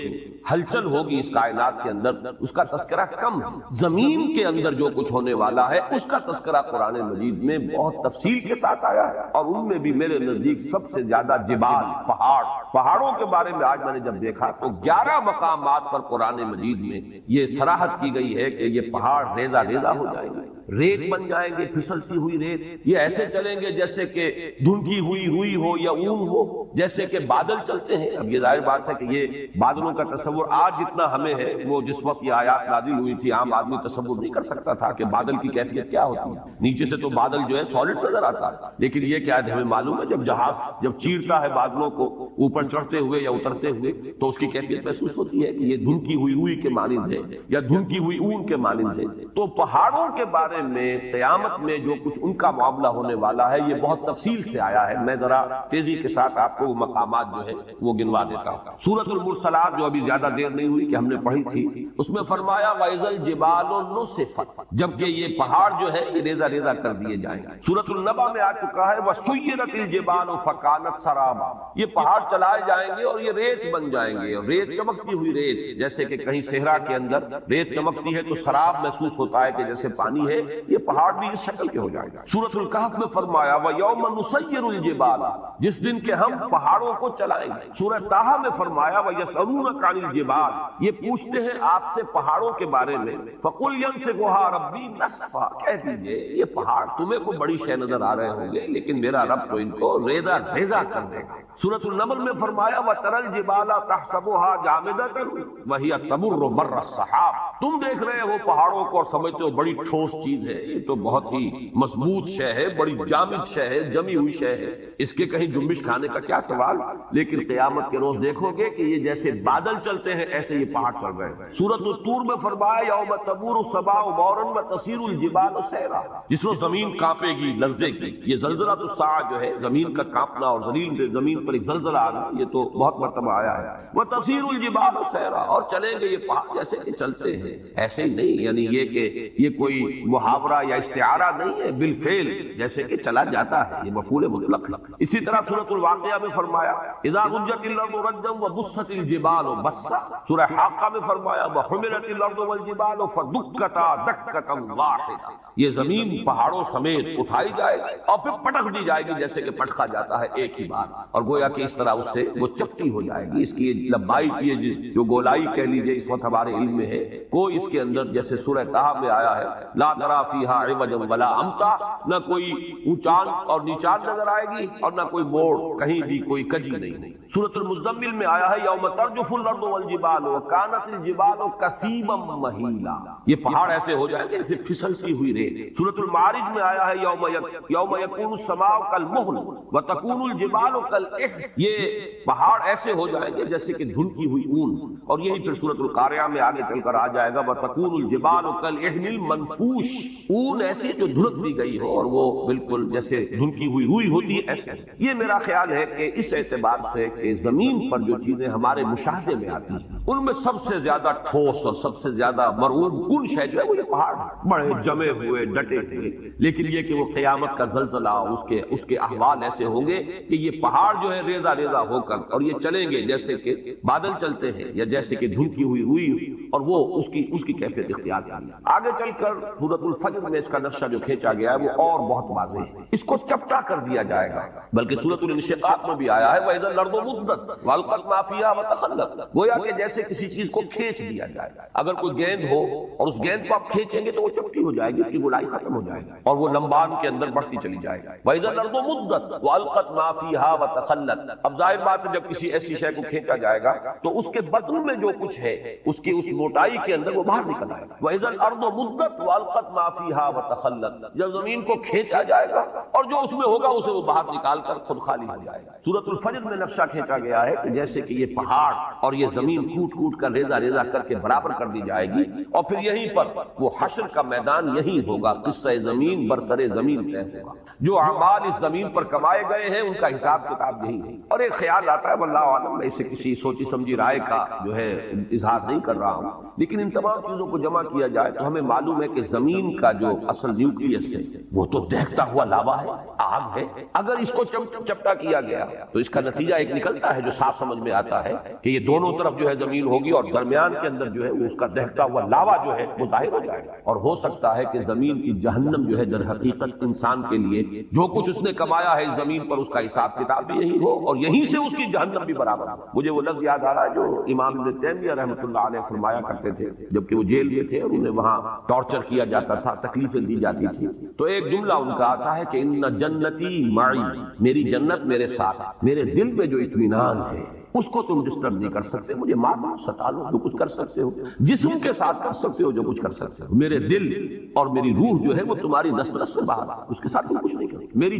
ہلچل ہوگی اس کائنات کے اندر، اس کا تذکرہ کم ہے۔ زمین کے اندر جو کچھ ہونے والا ہے اس کا تذکرہ قرآن مجید میں بہت تفصیل کے ساتھ آیا ہے، اور ان میں بھی میرے نزدیک سب سے زیادہ جبال، پہاڑوں کے بارے میں آج میں نے جب دیکھا تو 11 مقامات پر قرآن مجید میں یہ صراحت کی گئی ہے کہ یہ پہاڑ ریزہ ریزہ ہو جائیں گے، ریت بن جائیں گے، پھسلتی ہوئی ریت، یہ ایسے چلیں گے جیسے کہ دھندھی ہوئی روئی ہو یا اون ہو، جیسے کہ بادل چلتے ہیں۔ اب یہ ظاہر بات ہے کہ یہ بادلوں کا تصور آج جتنا ہمیں ہے، وہ جس وقت یہ آیات نازل ہوئی تھی عام آدمی تصور نہیں کر سکتا تھا کہ بادل کی کیفیت کیا ہوتی ہے۔ نیچے سے تو بادل جو ہے سالڈ نظر آتا ہے، لیکن یہ کیا ہے ہمیں معلوم ہے جب جہاز جب چیرتا ہے بادلوں کو اوپر چڑھتے ہوئے یا اترتے ہوئے تو اس کی کیفیت محسوس ہوتی ہے کہ یہ دھندھی ہوئی روئی کے مانند ہے یا دھندھی ہوئی اون کے مانند ہے۔ تو پہاڑوں کے بارے میں قیامت میں جو کچھ ان کا معاملہ ہونے والا ہے یہ بہت تفصیل سے آیا ہے، میں ذرا تیزی کے ساتھ آپ کو وہ مقامات جو ہے وہ گنوا دیتا ہوں۔ سورۃ المرسلات جو ابھی زیادہ دیر نہیں ہوئی کہ ہم نے پڑھی تھی، اس میں فرمایا وَإِذَا الْجِبَالُ نُسِفَتْ، جبکہ یہ پہاڑ جو ہے یہ ریزہ ریزہ کر دیے جائیں گے۔ سورۃ النبا میں آ چکا ہے وَسُيِّرَتِ الْجِبَالُ فَكَانَتْ سَرَابًا، یہ پہاڑ چلائے جائیں گے اور یہ ریت بن جائیں گے، اور ریت چمکتی ہوئی ریت، جیسے کہ کہیں صحرا کے اندر ریت چمکتی ہے تو سراب محسوس ہوتا ہے کہ جیسے پانی ہے، یہ پہاڑ بھی اس شکل کے ہو جائے گا۔ سورۃ الکہف میں فرمایا وَيَوْمَ نُسَيِّرُ الْجِبَالَ، جس دن کے ہم پہاڑوں کو چلائیں گے۔ سورۃ طٰہٰ میں فرمایا وَيَسْأَلُونَكَ عَنِ الْجِبَالِ، یہ پوچھتے ہیں آپ سے پہاڑوں کے بارے میں، فَقُلْ يَنسِفُهَا رَبِّي نَسْفًا، کہہ دیجئے یہ پہاڑ تمہیں کو بڑی شے نظر آ رہے ہوں گے لیکن میرا رب تو ان کو ریزہ ریزہ کر دے گا۔ سورۃ النمل میں فرمایا وَتَرَى الْجِبَالَ تَحْسَبُهَا جَامِدَةً وَهِيَ تَمُرُّ مَرَّ السَّحَابِ، تم دیکھ رہے ہو پہاڑوں کو اور سمجھتے ہو بڑی ٹھوس چیز ہے، یہ تو بہت ہی مضبوط شے ہے، بڑی جامد شے ہے، جمی ہوئی شے ہے، اس کے کہیں جنبش کھانے کا کیا سوال۔ لیکن قیامت کے روز دیکھو گے کہ یہ جیسے بادل چلتے ہیں ایسے یہ پہاڑ چل رہے ہیں۔ سورۃ الطور میں فرمایا یوم تمور السماء مورا وتسیر الجبال سیرا، جس روز زمین کانپے گی، لرزے گی۔ یہ زلزلہ الساعہ جو ہے زمین کا کانپنا اور زمین پر ایک زلزلہ آنا، یہ تو بہت مرتبہ آیا ہے۔ وتسیر الجبال سیرا، اور چلیں گے یہ پہاڑ جیسے کہ چلتے ہیں، ایسے ہی نہیں، یعنی یہ کہ یہ کوئی محاورہ یا استعارہ نہیں ہے، بالفعل جیسے کہ چلا جاتا ہے، یہ مفعول مطلق ہے۔ اسی طرح سورۃ الواقعہ میں فرمایا اذا رجت الارض رجا وبست الجبال بسا، سورہ حاقہ میں فرمایا وحملت الارض والجبال فدکتا دکتا واحدہ، یہ زمین پہاڑوں سمیت اٹھائی جائے گی اور پھر پٹک دی جائے گی جیسے کہ پٹکا جاتا ہے ایک ہی بار، اور گویا کہ اس طرح اس سے وہ چپٹی ہو جائے گی۔ اس کی لمبائی کی جو گولائی کہہ لیجیے اس وقت ہمارے علم میں ہے، کوئی اس کے اندر جیسے سورہ طٰہٰ میں آیا ہے لا تری فیہا عوجا ولا امتا، نہ کوئی اونچان اور نیچان نظر آئے گی اور نہ کوئی موڑ، کہیں بھی کوئی کجی نہیں۔ سورۃ المزمل میں آیا ہے یوم ترجف الارض والجبال وکانت الجبال کثیبا مہیلا، یہ پہاڑ ایسے ہو جائیں گے جیسے پھسلتی ہوئی ریت۔ سورۃ المعارج میں آیا ہے یوم یکون السماء کالمہل وتکون الجبال کالعہن، یہ پہاڑ ایسے ہو جائیں گے جیسے کہ دھنکی ہوئی اون، اور یہی پھر سورۃ القاریہ میں آگے چل کر آ جائے گا وتکون الجبال کالعہن المنفوش، اون ایسی جو دھنک دی گئی ہو اور وہ بالکل جیسے دھنکی ہوئی روئی ہوتی ہے ایسے۔ یہ میرا خیال ہے کہ اس اعتبار سے کہ زمین پر جو چیزیں ہمارے مشاہدے میں آتی ہیں ان میں سب سے زیادہ ٹھوس اور سب سے زیادہ مرعوب کن شے جو ہے وہ یہ پہاڑ، بڑے جمے ہوئے ڈٹے ہوئے، لیکن یہ کہ وہ قیامت کا زلزلہ اس کے احوال ایسے ہوں گے کہ یہ پہاڑ جو ہے ریزہ ریزہ ہو کر اور یہ چلیں گے جیسے کہ بادل چلتے ہیں یا جیسے کہ دھنکی ہوئی روئی، اور وہ اس کی کیفیت اختیار کریں۔ آگے چل کر سورۃ الفجر میں اس کا نقشہ جو کھینچا گیا ہے وہ اور بہت واضح ہے، اس کو چپٹا کر دیا جائے گا، بلکہ سورۃ الانشقاق میں بھی آیا ہے وَإِذَا الْأَرْضُ مُدَّتْ وَأَلْقَتْ مَا فِيهَا وَتَخَلَّتْ، گویا کہ جیسے جیسے کسی چیز کو کھینچ دیا جائے. اگر کوئی گیند ہو اور اس گیند کو آپ کھینچیں گے تو وہ چپٹی ہو جائے گی، اس کی گولائی ختم ہو جائے گی اور وہ لمبان کے اندر بڑھتی چلی جائے گی. وَإِذَا الْأَرْضُ مُدَّتْ وَأَلْقَتْ مَا فِيهَا وَتَخَلَّتْ. اب ظاہر بات ہے جب کسی ایسی شے کو کھینچا جائے گا تو اس کے بدن میں جو کچھ ہے اس کی اس موٹائی کے اندر وہ باہر نکل آئے گا. وَإِذَا الْأَرْضُ مُدَّتْ وَأَلْقَتْ مَا فِيهَا وَتَخَلَّتْ. جب زمین کو کھینچا جائے گا اور جو اس میں ہوگا اسے وہ باہر نکال کر خود خالی ہو جائے گا. سورۃ الفجر میں نقشہ کھینچا گیا ہے کہ جیسے کہ یہ پہاڑ اور یہ زمین کوٹ کوٹ کر ریزہ ریزہ کر کے برابر کر دی جائے گی اور پھر یہیں پر وہ حشر کا میدان یہی ہوگا. قصہ زمین برسر زمین طے ہوگا. جو اعمال اس زمین پر کمائے گئے ہیں ان کا حساب کتاب یہی ہے. اور ایک خیال آتا ہے واللہ عالم، میں اسے کسی سوچی سمجھی رائے کا جو ہے اظہار نہیں کر رہا ہوں، لیکن ان تمام چیزوں کو جمع کیا جائے تو ہمیں معلوم ہے کہ زمین کا جو اصل نیوکلیس ہے وہ تو دہتا ہوا لاوا ہے، آگ ہے. اگر اس کو چپٹا کیا گیا تو اس کا نتیجہ ایک نکلتا ہے جو صاف سمجھ میں آتا ہے کہ یہ دونوں طرف جو ہے زمین ہوگی اور درمیان کے اندر جو ہے وہ اس کا دہتا ہوا لاوا جو ہے وہ ظاہر ہو جائے گا. اور ہو سکتا ہے کہ زمین کی جہنم جو ہے در حقیقت انسان کے لیے جو کچھ اس نے کمایا ہے اس زمین پر اس کا حساب کتاب بھی یہی ہو اور یہیں سے اس کی جہنم بھی برابر ہو. مجھے وہ لفظ یاد آ رہا ہے جو امام ابن تیمیہ رحمۃ اللہ علیہ فرمایا کرتے تھے جبکہ وہ جیل میں تھے اور انہیں وہاں ٹارچر کیا جاتا تھا، تکلیفیں دی جاتی تھی. تو ایک جملہ ان کا آتا ہے کہ ان جنتی معی، میری جنت میرے ساتھ، میرے دل میں جو اطمینان ہے اس کو تم ڈسٹرب نہیں کر سکتے. مجھے مار دو، ستا لو، جو کچھ کر سکتے ہو، جسم کے ساتھ کر سکتے ہو جو کچھ کر سکتے ہو. میرے دل اور میری روح جو ہے وہ تمہاری دسترس سے باہر، اس کے ساتھ تم کچھ نہیں کرو. میری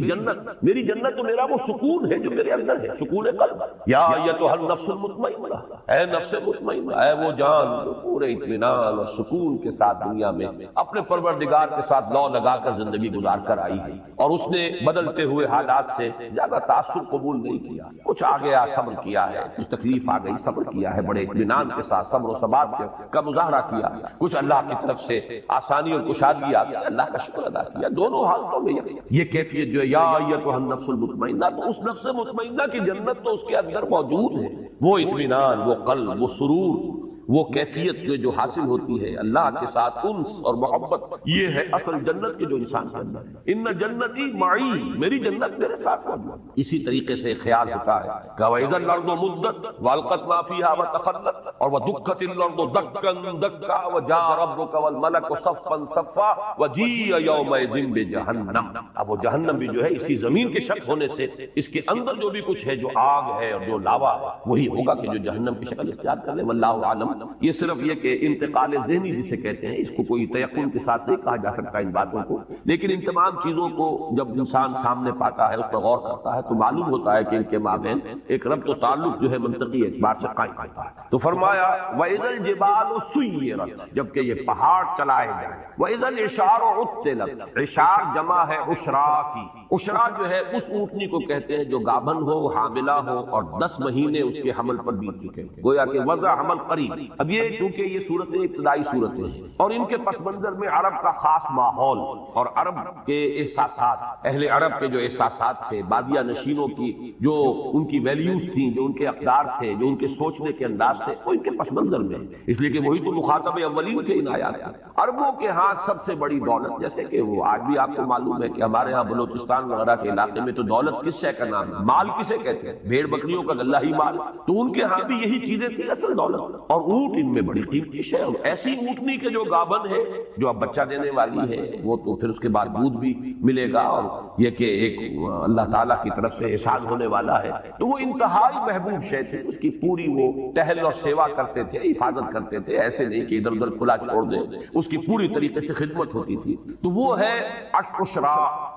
جنت تو میرا وہ سکون ہے جو میرے اندر ہے، سکون قلب. یا ایتھا النفس المطمئنہ، اے نفس مطمئنہ، اے وہ جان جو پورے اطمینان اور سکون کے ساتھ دنیا میں اپنے پروردگار کے ساتھ لو لگا کر زندگی گزار کر آئی ہے اور اس نے بدلتے ہوئے حالات سے زیادہ تاثر قبول نہیں کیا، کچھ آ گیا صبر کیا ہے، کچھ تکلیف آ گئی صبر کیا ہے، بڑے اطمینان کے ساتھ صبر و ثبات کا مظاہرہ کیا، کچھ اللہ کی طرف سے آسانی اور کشادگی آ گئی، اللہ کا شکر ادا کیا. دونوں حالتوں میں یہ کیفیت جو ہے یا ایتھا النفس المطمئنہ، تو اس نفس مطمئنہ کی جنت تو اس کے اندر موجود ہے. وہ اطمینان، وہ قلب، وہ سرور، وہ کیفیت جو حاصل ہوتی ہے اللہ کے ساتھ انس اور محبت، یہ ہے اصل جنت کے جو انسان کے اندر ہے. ان جنتی معی، میری جنت میرے ساتھ موجود. اسی طریقے سے خیال ہوتا ہے کہ وَإِذَا الْأَرْضُ مُدَّتْ وَأَلْقَتْ مَا فِيهَا وَتَخَلَّتْ اور وَدُكَّتِ الْأَرْضُ دَكًّا دَكًّا وَجَاءَ رَبُّكَ وَالْمَلَكُ صَفًّا صَفًّا وَجِيءَ يَوْمَئِذٍ بِجَهَنَّمَ. اب وہ جہنم بھی جو ہے اسی زمین کے شکل ہونے سے اس کے اندر جو بھی کچھ ہے، جو آگ ہے اور جو لاوا ہے، وہی ہوگا کہ جو جہنم کی شکل اختیار کر لے. واللہ عالم. یہ صرف یہ کہ انتقال ذہنی جسے کہتے ہیں، اس کو کوئی تیقن کے ساتھ نہیں کہا جا سکتا ان باتوں کو، لیکن ان تمام چیزوں کو جب انسان سامنے پاتا ہے، اس پر غور کرتا ہے تو معلوم ہوتا ہے کہ ان کے مابین ایک ربط و تعلق جو ہے منطقی اعتبار سے قائم ہوتا ہے. تو فرمایا وَإِذَا الْجِبَالُ سُيِّرَتْ، جبکہ یہ پہاڑ چلائے جائیں. وَإِذَا الْعِشَارُ عُطِّلَتْ، عشار جمع ہے عشرا کی. عشرا جو ہے اس اونٹنی کو کہتے ہیں جو گابن ہو، حاملہ ہو اور 10 مہینے اس کے حمل پر بیت چکے، گویا کہ وضع حمل قریب. اب یہ چونکہ یہ صورتیں ابتدائی صورتیں ہیں اور ان کے پس منظر میں عرب کا خاص ماحول اور عرب کے احساسات، اہل عرب کے جو احساسات تھے، بادیہ نشینوں کی جو ان کی ویلیوز تھیں، جو ان کے اقدار تھے، جو ان کے سوچنے کے انداز تھے، وہ ان کے پس منظر میں، اس لیے کہ وہی تو مخاطب اولین تھے ان آیات میں. عربوں کے ہاں سب سے بڑی دولت، جیسے کہ وہ آج بھی آپ کو معلوم ہے کہ ہمارے ہاں بلوچستان وغیرہ کے علاقے میں تو دولت کس شے کا نام ہے، مال کسے کہتے ہیں، بھیڑ بکریوں کا غلہ ہی مال. تو ان کے ہاں بھی یہی چیزیں تھیں اصل دولت، اور اونٹ ان میں بڑی قیمتی شے. ایسی اونٹنی کے جو گابن ہے، جو اب بچہ دینے والی ہے، وہ تو پھر اس کے بعد دودھ بھی ملے گا اور یہ کہ ایک اللہ تعالیٰ کی طرف سے احسان ہونے والا ہے. تو وہ انتہائی محبوب شے تھی، اس کی پوری وہ ٹہل اور سیوا کرتے تھے، حفاظت کرتے تھے، ایسے نہیں کہ ادھر ادھر کھلا چھوڑ دیں، اس کی پوری طریقے سے خدمت ہوتی تھی. تو وہ ہے عشرا،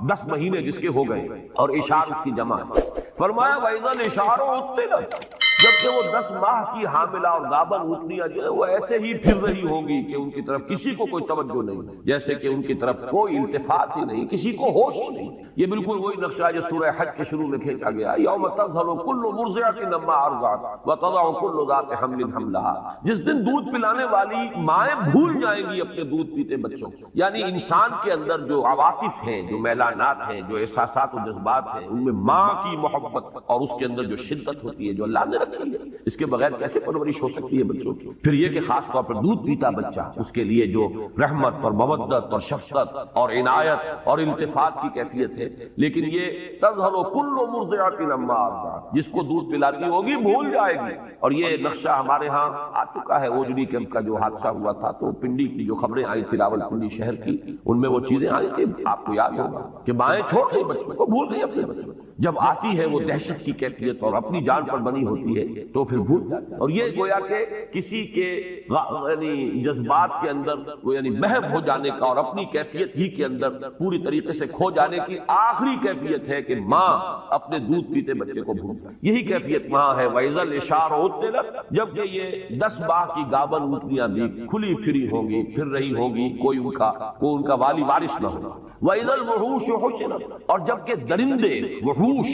10 مہینے جس کے ہو گئے، اور اشار اس کی جمع ہے. فرمایا وَإِذَا الْعِشَارُ عُطِّلَتْ، جبکہ وہ 10 ماہ کی حاملہ اور گابن اونٹنیاں جو ہے وہ ایسے ہی پھر رہی ہوں گی کہ ان کی طرف کسی کو کوئی توجہ نہیں، جیسے کہ ان کی طرف کوئی التفات ہی نہیں، کسی کو ہوش ہی نہیں. یہ بالکل وہی نقشہ جو سورہ حج کے شروع میں کھینچا گیا، یوم تذہل کل مرضعۃ عما ارضعت وتضع کل ذات حمل حملها. جس دن دودھ پلانے والی مائیں بھول جائیں گی اپنے دودھ پیتے بچوں کو. یعنی انسان کے اندر جو عواطف ہیں، جو میلانات ہیں، جو احساسات و جذبات ہیں، ان میں ماں کی محبت اور اس کے اندر جو شدت ہوتی ہے جو اللہ نے نہیں ہے، اس کے بغیر کیسے پرورش ہو سکتی ہے بچوں کی؟ پھر یہ کہ خاص طور پر دودھ پیتا بچہ، اس کے لیے جو رحمت اور مودت اور شفقت اور عنایت اور التفات کی کیفیت ہے، لیکن یہ تظہر کل مرضعۃ عما ارضعت، جس کو دودھ پلاتی ہوگی بھول جائے گی۔ اور یہ نقشہ ہمارے ہاں آ چکا ہے، اوجڑی کیمپ کا جو حادثہ ہوا تھا تو پنڈی کی جو خبریں آئی تھی راولپنڈی شہر کی، ان میں وہ چیزیں آئی کہ آپ کو یاد ہوگا کہ مائیں چھوڑ گئی بچوں کو، بھول گئی اپنے بچوں کو۔ جب آتی ہے وہ دہشت کی کیفیت اور اپنی جان پر بنی ہوتی ہے تو پھر بھول جاتی ہے، اور یہ گویا کہ کسی کے یعنی جذبات کے اندر وہ یعنی محو ہو جانے کا اور اپنی کیفیت ہی کے اندر پوری طریقے سے کھو جانے کی آخری کیفیت ہے کہ ماں اپنے دودھ پیتے بچے کو بھول جائے۔ یہی کیفیت ماں ہے وَإِذَا الْإِشَارُ عُطِّلَتْ، جبکہ یہ 10 باغ کی گابن اونٹنیاں بھی کھلی پھری ہوں گی، پھر رہی ہوں گی، کوئی ان کا والی وارث نہ ہوگا۔ وَإِذَا الْوُحُوشُ حُشِرَتْ، اور جبکہ درندے وحوش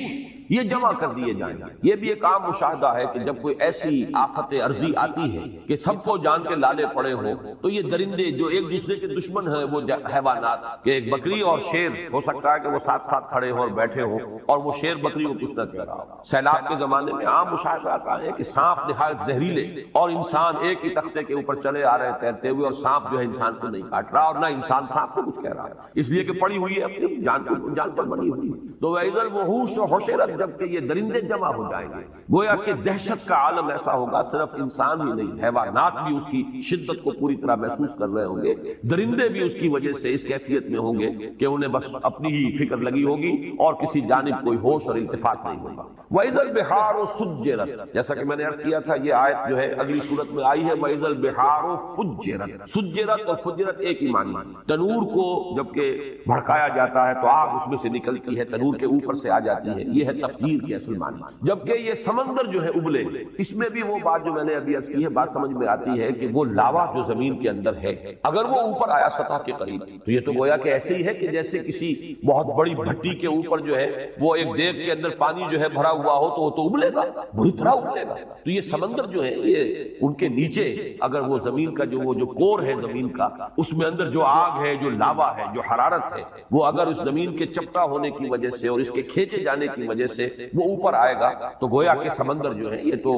یہ جمع کر دیے جائیں گے۔ یہ بھی ایک عام مشاہدہ ہے کہ جب کوئی ایسی آفت عرضی آتی ہے کہ سب کو جان کے لالے پڑے ہوں تو یہ درندے جو ایک دوسرے کے دشمن ہیں، وہ حیوانات، کہ ایک بکری اور شیر ہو سکتا ہے کہ وہ ساتھ ساتھ کھڑے ہوں اور بیٹھے ہوں اور وہ شیر بکری کو کچھ نہ کہہ رہا ہو۔ سیلاب کے زمانے میں عام مشاہدہ آتا ہے کہ سانپ نہایت زہریلے اور انسان ایک ہی تختے کے اوپر چلے آ رہے تیرتے ہوئے، اور سانپ جو ہے انسان کو نہیں کاٹ رہا اور نہ انسان سانپ کو کچھ کہہ رہا ہے، اس لیے کہ پڑی ہوئی ہے اپنی جان پر بنی ہوئی ہے۔ تو وَإِذَا الْوُحُوشُ حُشِرَتْ، جبکہ یہ درندے جمع ہو جائیں گے، گویا کہ دہشت کا عالم ایسا ہوگا، صرف انسان ہی نہیں حیوانات بھی اس کی شدت کو پوری طرح محسوس کر رہے ہوں گے، درندے بھی اس کی وجہ سے اس کیفیت میں ہوں گے کہ انہیں بس اپنی ہی فکر لگی ہوگی اور کسی جانب کوئی ہوش اور التفات نہیں ہوگا۔ وَإِذَا الْبِحَارُ سُجِّرَتْ، جیسا کہ میں نے عرض کیا تھا یہ آیت جو ہے اگلی صورت میں آئی ہے وَإِذَا الْبِحَارُ فُجِّرَتْ۔ سجرت اور فجرت ایک ہی معنی، تنور کو جبکہ بھڑکایا جاتا ہے تو آگ اس میں سے نکلتی ہے، تنور کے اوپر سے آ جاتی ہے، یہ ہے تفجیر کی اصل معنی۔ جبکہ یہ سمندر جو ہے ابلے، اس میں بھی وہ بات جو میں نے ابھی عرض کی ہے بات سمجھ میں آتی ہے کہ وہ لاوا جو زمین کے اندر ہے اگر وہ اوپر آیا سطح کے قریب تو یہ تو گویا کہ ایسے ہی ہے کہ جیسے کسی بہت بڑی بھٹی کے اوپر جو ہے وہ ایک دیگ کے اندر پانی جو ہے بھرا ہوا ہو تو وہ تو ابلے گا، بری طرح ابلے گا۔ تو یہ سمندر جو ہے یہ ان کے نیچے اگر وہ زمین کا جو وہ جو کور ہے زمین کا، اس میں اندر جو آگ ہے، جو لاوا ہے، جو حرارت ہے، وہ اگر اس زمین کے چپٹا ہونے کی وجہ سے اور اس کے کھینچے جانے کی وجہ سے وہ اوپر آئے گا تو گویا کہ سمندر جو ہے یہ تو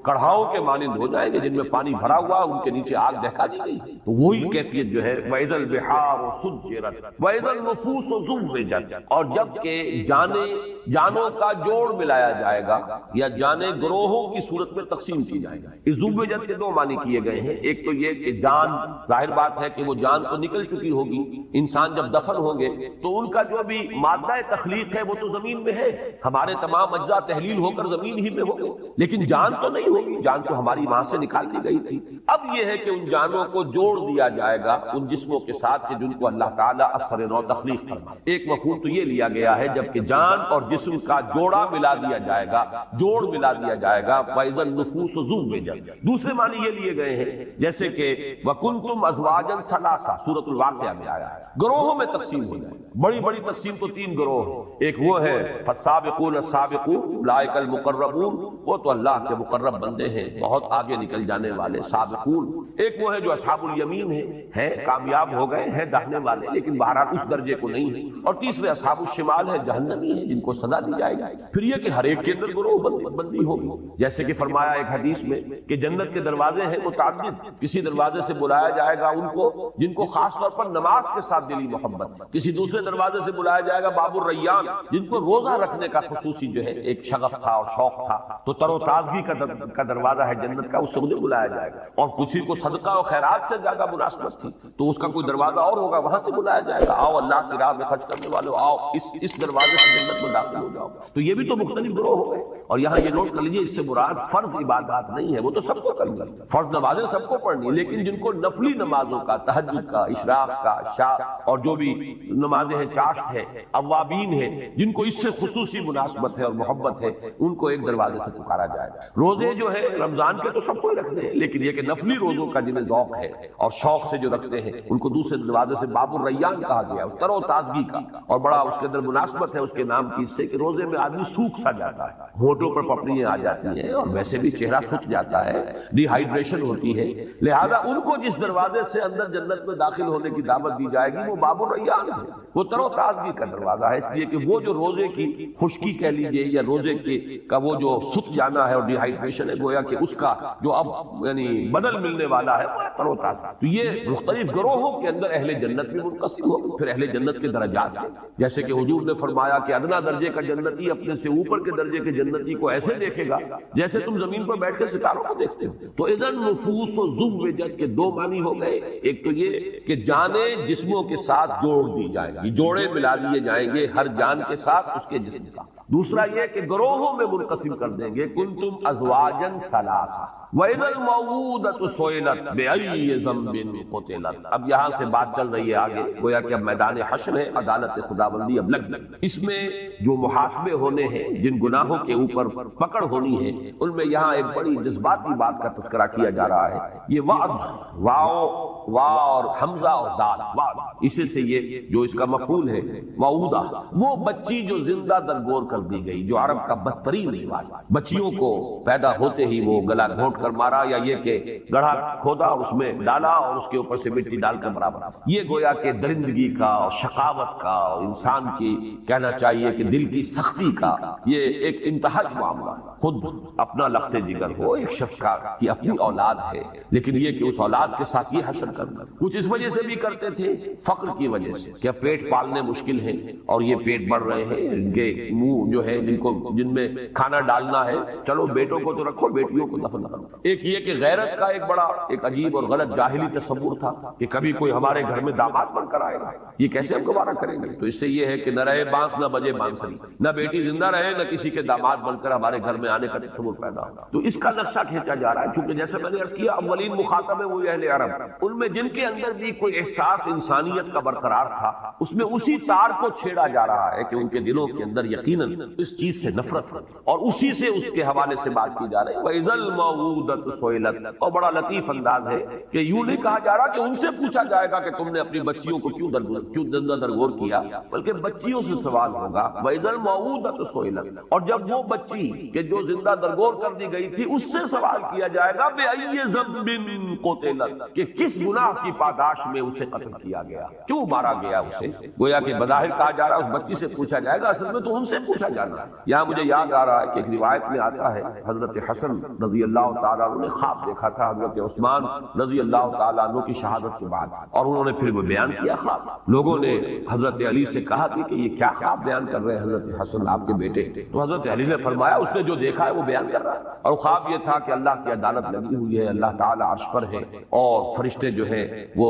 کڑھاؤں کے مانند ہو جائیں گے جن میں پانی بھرا ہوا، ان کے نیچے آگ دہکا دی گئی۔ تو وہی کیفیت جو ہے وَإِذَا الْبِحَارُ سُجِّرَتْ وَإِذَا النُّفُوسُ زُوِّجَتْ، اور جب کہ جانوں کا جوڑ ملایا جائے گا یا جانیں گروہوں کی صورت میں تقسیم کی جائیں گی۔ زُوِّجَتْ کے دو معنی کیے گئے ہیں، ایک تو یہ کہ جان، ظاہر بات ہے کہ وہ جان تو نکل چکی ہوگی، انسان جب دفن ہوں گے تو ان کا جو بھی مادہ تخلیق ہے وہ تو زمین میں ہے، ہمارے تمام اجزاء تحلیل ہو کر زمین ہی میں ہو گئے، لیکن جان تو نہیں ہوگی، جان تو ہماری وہاں سے نکال دی گئی تھی۔ اب یہ ہے کہ ان جانوں کو جوڑ دیا جائے گا ان جسموں کے ساتھ کہ جن کو اللہ تعالیٰ اثر نو تخلیق فرمائے۔ ایک مفہوم تو یہ لیا گیا ہے جبکہ جان اور جسم کا جوڑا ملا دیا جائے گا، جوڑ ملا دیا جائے گا وَإِذَا النُّفُوسُ زُوِّجَتْ۔ دوسرے معنی یہ لیے گئے ہیں جیسے کہ وَكُنْتُمْ أَزْوَاجًا ثَلَاثًا سورۃ الواقعہ میں آیا ہے، گروہوں میں تقسیم ہو جائے، بڑی بڑی تقسیم تو 3 گروہ ہیں، ایک وہ ہے فَالسَّابِقُونَ السَّابِقُونَ أُولَٰئِكَ الْمُقَرَّبُونَ، وہ تو اللہ کے مقرب بندے ہیں، بہت آگے نکل جانے والے سابقون۔ ایک وہ ہے جو اصحاب الیمین ہے کامیاب ہو گئے ہیں داہنے والے لیکن بہرحال اس درجے کو نہیں ہے، اور تیسرے اصحاب الشمال ہے جہنمی ہیں جن کو سزا دی جائے گی۔ پھر یہ کہ ہر ایک کے اندر گروہ بندی ہوگی، جیسے کہ فرمایا ایک حدیث میں کہ جنت کے دروازے ہیں متعدد، کسی دروازے سے بلایا جائے گا ان کو جن کو خاص طور پر نماز کے ساتھ دلی محبت، کسی دوسرے دروازے سے بلایا جائے گا باب الریان جن کو روزہ رکھنے کا خصوصی جو ہے ایک شغف تھا اور شوق تھا، تو تر و تازگی کا دروازہ ہے جنت کا، اس سے انہیں بلایا جائے گا، اور کسی کو صدقہ اور خیرات سے زیادہ مناسبت تھی تو اس کا کوئی دروازہ اور ہوگا، وہاں سے بلایا جائے گا، آؤ اللہ کی راہ میں خرچ کرنے والوں، آؤ اس دروازے سے جنت میں داخل ہو جاؤ۔ تو یہ بھی تو مختلف گروہ ہو گئے، اور یہاں یہ نوٹ کر لیجیے اس سے مراد فرض عبادات نہیں ہے، وہ تو سب کو کرنی ہے، فرض نمازیں سب کو پڑھنی، لیکن جن کو نفلی نمازوں کا، تہجد کا، اشراق کا، عشاء اور جو بھی نمازیں ہیں، چاشت ہے، اوابین ہے، جن کو اس سے خصوصی مناسبت ہے اور محبت ہے، ان کو ایک دروازے سے پکارا جائے گا۔ روزے جو ہے رمضان کے تو سب کو رکھتے ہیں، لیکن یہ کہ نفلی روزوں کا جنہیں ذوق ہے اور شوق سے جو رکھتے ہیں ان کو دوسرے دروازے سے باب الریان کہا گیا، تر و تازگی کا، اور بڑا اس کے اندر مناسبت ہے اس کے نام کی، اس سے کہ روزے میں آدمی سوکھ سا جاتا ہے، ہونٹوں پر پپڑیاں آ جاتی ہیں اور ویسے بھی چہرہ سوکھ جاتا ہے، ڈی ہائیڈریشن ہوتی ہے، لہذا ان کو جس دروازے سے اندر جنت میں داخل ہونے کی دعوت دی جائے گی وہ باب الریان ہے، وہ تر و تازگی کا دروازہ ہے، اس لیے کہ وہ جو روزے کی خشکی کہہ لیجیے یا روزے کا وہ جو سوکھ جانا ہے اور ڈی ہائیڈریشن ہے، گویا کہ اس کا جو اب یعنی بدل ملنے والا ہے وہ تر و تازہ۔ تو یہ مختلف گروہوں کے اندر اہل جنت بھی منقسم ہو، پھر اہل جنت کے درجات ہیں، جیسے کہ حضور نے فرمایا کہ ادنا درجے کا جنتی اپنے سے اوپر کے درجے کے جنتی کو ایسے دیکھے گا جیسے تم زمین پر بیٹھ کے ستاروں کو دیکھتے ہو۔ تو اذن نفوس و زوجت کے دو معنی ہو گئے، ایک تو یہ کہ جانیں جسموں کے ساتھ جوڑ دی جائیں گی، جوڑے ملا دیے جائیں گے ہر جان کے ساتھ اس کے جسم کا۔ دوسرا یہ کہ گروہوں میں منقسم کر دیں گے، کنتم ازواجا ثلاثا وَإِذَا الْمَوْءُودَةُ سُئِلَتْ بِأَيِّ ذَنبٍ قُتِلَتْ۔ اب یہاں سے بات چل رہی ہے آگے، گویا کہ اب میدان حشر ہے، عدالت خداوندی اب لگ گئی، اس میں جو محاسبے ہونے ہیں، جن گناہوں کے اوپر پکڑ ہونی ہے، ان میں یہاں ایک بڑی جذباتی بات کا تذکرہ کیا جا رہا ہے۔ یہ وعد، وا اور حمزہ اور دال، وعد، اسی سے یہ جو اس کا مفعول ہے وعودہ، وہ بچی جو زندہ درگور کر دی گئی، جو عرب کا بدترین رواج، بچیوں کو پیدا ہوتے ہی وہ گلا گھونٹ کر مارا، یا یہ کہ گڑھا کھودا اور اس میں ڈالا اور اس کے اوپر سے مٹی ڈال کر برابر، یہ گویا کہ درندگی کا اور شقاوت کا اور انسان کی کہنا چاہیے کہ دل کی سختی کا یہ ایک انتہائی معاملہ ہے۔ خود اپنا لخت جگر ہو ایک شخص کی اپنی اولاد ہے، لیکن یہ کہ اس اولاد کے ساتھ یہ حشر کرنا، کچھ اس وجہ سے بھی کرتے تھے، فقر کی وجہ سے، کہ پیٹ پالنے مشکل ہیں اور یہ پیٹ بڑھ رہے ہیں، ان کے منہ جو ہے جن میں کھانا ڈالنا ہے، چلو بیٹوں کو تو رکھو، بیٹیوں کو دفن کرو۔ ایک یہ کہ غیرت کا ایک بڑا ایک عجیب اور غلط جاہلی تصور تھا کہ کبھی کوئی ہمارے گھر میں داماد بن کر آئے گا، یہ کیسے ہم گوارا کریں گے؟ تو اس سے یہ ہے کہ نہ رہے بانس نہ بجے بانسری، نہ بیٹی زندہ رہے نہ کسی کے داماد بن کر ہمارے گھر میں آنے کا تصور پیدا ہو۔ تو اس کا نقشہ کھینچا جا رہا ہے، کیونکہ جیسے میں نے عرض کیا اولین مخاطب ہے وہ اہل عرب، ان میں جن کے اندر بھی کوئی احساس انسانیت کا برقرار تھا، اس میں اسی تار کو چھیڑا جا رہا ہے کہ ان کے دلوں کے اندر یقیناً اس چیز سے نفرت ہے، اور اسی سے اس کے حوالے سے بات کی جا رہی ہے وَإِذَا الْمَوْءُودَةُ سُئِلَتْ، اور بڑا لطیف انداز ہے کہ یوں نہیں کہا جا رہا کہ ان سے پوچھا جائے گا کہ تم نے اپنی بچیوں کو کیوں زندہ درگور کیا، بلکہ بچیوں سے سوال ہوگا وَإِذَا الْمَوْءُودَةُ سُئِلَتْ، اور جب وہ بچی کہ جو زندہ درگور کر دی گئی تھی اس سے سوال کیا جائے گا بِأَيِّ ذَنبٍ قُتِلَتْ، کہ کس گناہ کی پاداش میں اسے قتل کیا گیا، کیوں مارا گیا اسے۔ گویا کہ بظاہر کہا جا رہا ہے اس بچی سے پوچھا جائے گا، اصل میں تو ان سے پوچھا جانا ہے۔ یہاں مجھے یاد آ رہا ہے کہ ایک روایت میں آتا ہے حضرت حسن رضی اللہ تعالیٰ عنہ نے خواب دیکھا تھا حضرت عثمان رضی اللہ تعالیٰ عنہ کی شہادت کے بعد، اور انہوں نے پھر وہ بیان کیا خواب۔ لوگوں نے حضرت علی سے کہا کہ یہ کیا خواب بیان کر رہے ہیں حضرت حسن آپ کے بیٹے؟ تو حضرت علی نے فرمایا اس نے جو دیکھا ہے وہ بیان کر رہا ہے، اور خواب یہ تھا کہ اللہ کی عدالت لگی ہوئی ہے، اللہ تعالیٰ عرش پر ہے اور فرشتے جو ہے وہ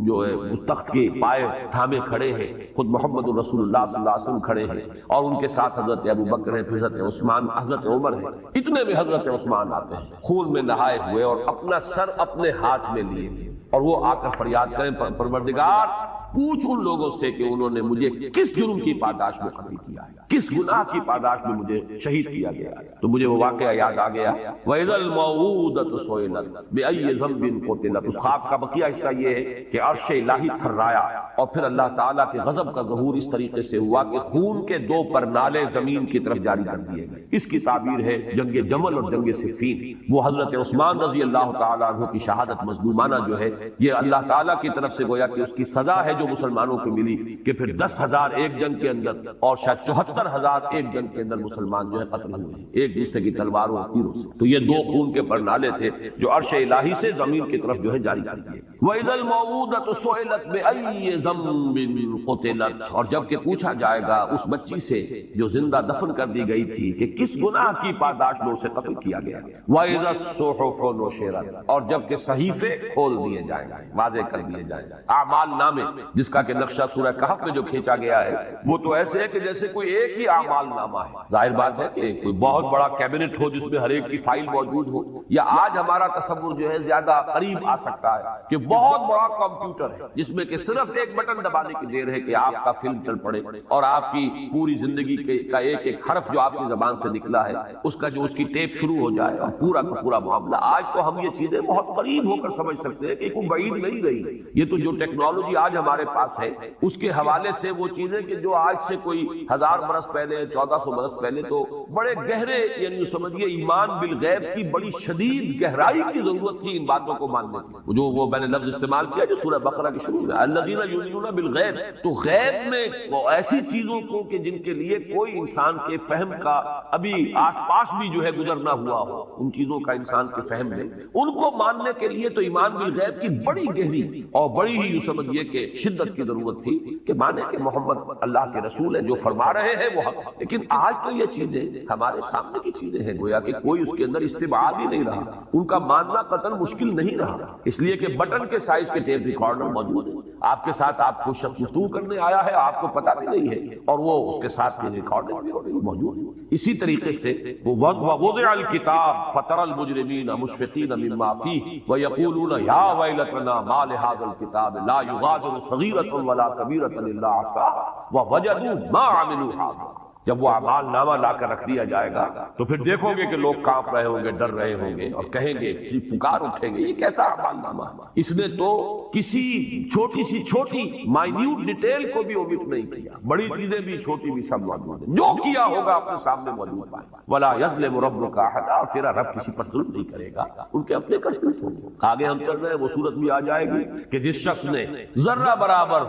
جو ہے اس تخت کے پائے تھامے کھڑے ہیں، خود محمد رسول اللہ صلی اللہ علیہ وسلم کھڑے ہیں، اور ان کے ساتھ حضرت ابو بکر ہے، حضرت عثمان، حضرت عمر ہے، اتنے میں حضرت عثمان آتے ہیں خون میں نہائے ہوئے اور اپنا سر اپنے ہاتھ میں لیے، اور وہ آ کر فریاد کریں پروردگار پوچھ ان لوگوں سے کہ انہوں نے مجھے کس جرم کی پاداش میں قتل کیا ہے، کس گناہ کی پاداش میں مجھے شہید کیا گیا ہے۔ تو مجھے وہ واقعہ یاد آ گیا وَإِذَا الْمَوْءُودَةُ سُئِلَتْ بِأَيِّ ذَنبٍ قُتِلَتْ۔ اس خواب کا بقیہ حصہ یہ ہے کہ عرش الہی تھرایا، اور پھر اللہ تعالیٰ کے غضب کا ظہور اس طریقے سے ہوا کہ خون کے دو پرنالے زمین کی طرف جاری کر دیے گئے۔ اس کی تعبیر ہے جنگ جمل اور جنگ صفین۔ وہ حضرت عثمان رضی اللہ تعالیٰ عنہ کی شہادت مظلومانہ جو ہے، یہ اللہ تعالیٰ کی طرف سے گویا کہ اس کی سزا ہے جو مسلمانوں کو ملی، کہ پھر 10,000 ایک جنگ کے اندر اور شاید 74,000 ایک جنگ کے اندر مسلمان جو ہے قتل ہوئے ایک دوسرے کی تلواروں اور تیروں سے۔ تو یہ دو خون کے پرنالے تھے جو عرش الہی سے زمین کی طرف جو ہے جاری کر دیے۔ وَإِذَا الْمَوْءُودَةُ سُئِلَتْ بِأَيِّ ذَنبٍ قُتِلَتْ، اور جب کہ پوچھا جائے گا اس بچی سے جو زندہ دفن کر دی گئی تھی کہ کس گناہ کی پاداش میں اسے قتل کیا گیا۔ وَإِذَا الصُّحُفُ نُشِرَتْ، اور جب کہ صحیفے کھول دیے جائیں گے، واضح کر دیے جائیں گے، اعمال نامے جس کا کہ نقشہ سورہ کہف میں جو کھینچا گیا ہے وہ تو ایسے ہے کہ جیسے کوئی ایک ہی اعمال نامہ ہے۔ ظاہر بات ہے کہ کوئی بہت بڑا کیبنٹ ہو جس میں ہر ایک کی فائل موجود ہو، یا آج ہمارا تصور جو ہے زیادہ قریب آ سکتا ہے کہ بہت بڑا کمپیوٹر ہے جس میں کہ صرف ایک بٹن دبانے کی دیر ہے کہ آپ کا فلم چل پڑے اور آپ کی پوری زندگی کا ایک ایک حرف جو آپ کی زبان سے نکلا ہے اس کا جو اس کی ٹیپ شروع ہو جائے اور پورا کا پورا معاملہ۔ آج تو ہم یہ چیزیں بہت قریب ہو کر سمجھ سکتے ہیں کہ کوئی بعید نہیں رہی۔ یہ تو جو ٹیکنالوجی آج ہمارے پاس ہے اس کے حوالے سے وہ چیزیں کہ جو آج سے کوئی 1000 برس برس پہلے 1400 برس پہلے تو بڑے گہرے یعنی سمجھیے ایمان بالغیب کی بڑی شدید گہرائی کی ضرورت تھی ان باتوں کو ماننے کی. جو وہ میں نے لفظ استعمال کیا جو سورہ بقرہ کے شروع میں الذین یؤمنون بالغیب، تو غیب میں وہ ایسی چیزوں کو کہ جن کے لیے کوئی انسان کے فہم کا ابھی آس پاس بھی جو ہے گزرنا ہوا ہو، ان چیزوں کا انسان کے فہم میں ان کو ماننے کے لیے تو ایمان بالغیب کی بڑی گہری اور بڑی ہی یوں سمجھیے کہ شدت کی ضرورت تھی کہ مانے کہ محمد اللہ کے رسول ہے، جو فرما رہے ہیں وہ حق. لیکن آج تو یہ چیزیں ہمارے سامنے کی چیزیں ہیں، گویا کہ کوئی اس کے اندر استبعاد ہی نہیں رہا، ان کا ماننا قطعاً مشکل نہیں رہا، اس لیے کہ بٹن کے سائز کے ٹیپ ریکارڈر موجود ہیں. آپ کے ساتھ آپ کو شخص گفتگو کرنے آیا ہے، آپ کو پتہ بھی نہیں ہے، اور وہ اس کے ساتھ ریکارڈنگ بھی ہو رہی موجود ہے. اسی طریقے سے وَوُضِعَ الْكِتَابُ فَتَرَى الْمُجْرِمِينَ مُشْفِقِينَ مِمَّا فِيهِ وَيَقُولُونَ يَا وَيْلَتَنَا مَا لِهَذَا الْكِتَابِ لَا يُغَادِرُ صَغِيرَةً وَلَا كَبِيرَةً إِلَّا أَحْصَاهَا وَوَجَدُوا مَا عَمِلُوا حَاضِرًا. جب وہ اعمال نامہ لا کر رکھ دیا جائے گا تو پھر دیکھو گے کہ لوگ کانپ رہے ہوں گے، ڈر رہے ہوں گے اور کہیں گے، پکار اٹھیں گے، یہ کیسا اعمال نامہ ہے؟ اس نے تو کسی چھوٹی سی چھوٹی مائنیوٹ ڈیٹیل کو بھی اومٹ نہیں کیا، بڑی چیزیں بھی چھوٹی بھی سب موجود ہیں، جو کیا ہوگا اپنے سامنے موجود پائے. ولا یظلم ربک احدا، اور تیرا رب کسی پر ظلم نہیں کرے گا، ان کے اپنے کرتوت ہوں گے. آگے ہم چل رہے ہیں، وہ صورت بھی آ جائے گی کہ جس شخص نے ذرہ برابر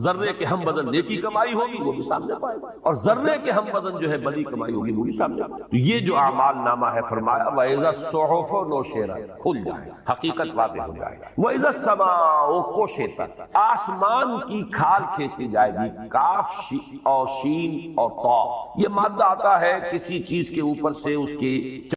ذرے کے ہم وزن نیکی کمائی ہوگی وہ بھی سامنے پائے گا، اور ذرے کے ہم وزن جو ہے بدی کمائی ہوگی وہ بھی سامنے پائے گا. تو یہ جو اعمال نامہ ہے فرمایا وَإِذَا الصُّحُفُ نُشِرَتْ، کھل جائے، حقیقت واضح ہو جائے. وَإِذَا السَّمَاءُ كُشِطَتْ، آسمان کی کھال کھینچی جائے گی. کاف اور شین اور طا، یہ مادہ آتا ہے کسی چیز کے اوپر سے اس کی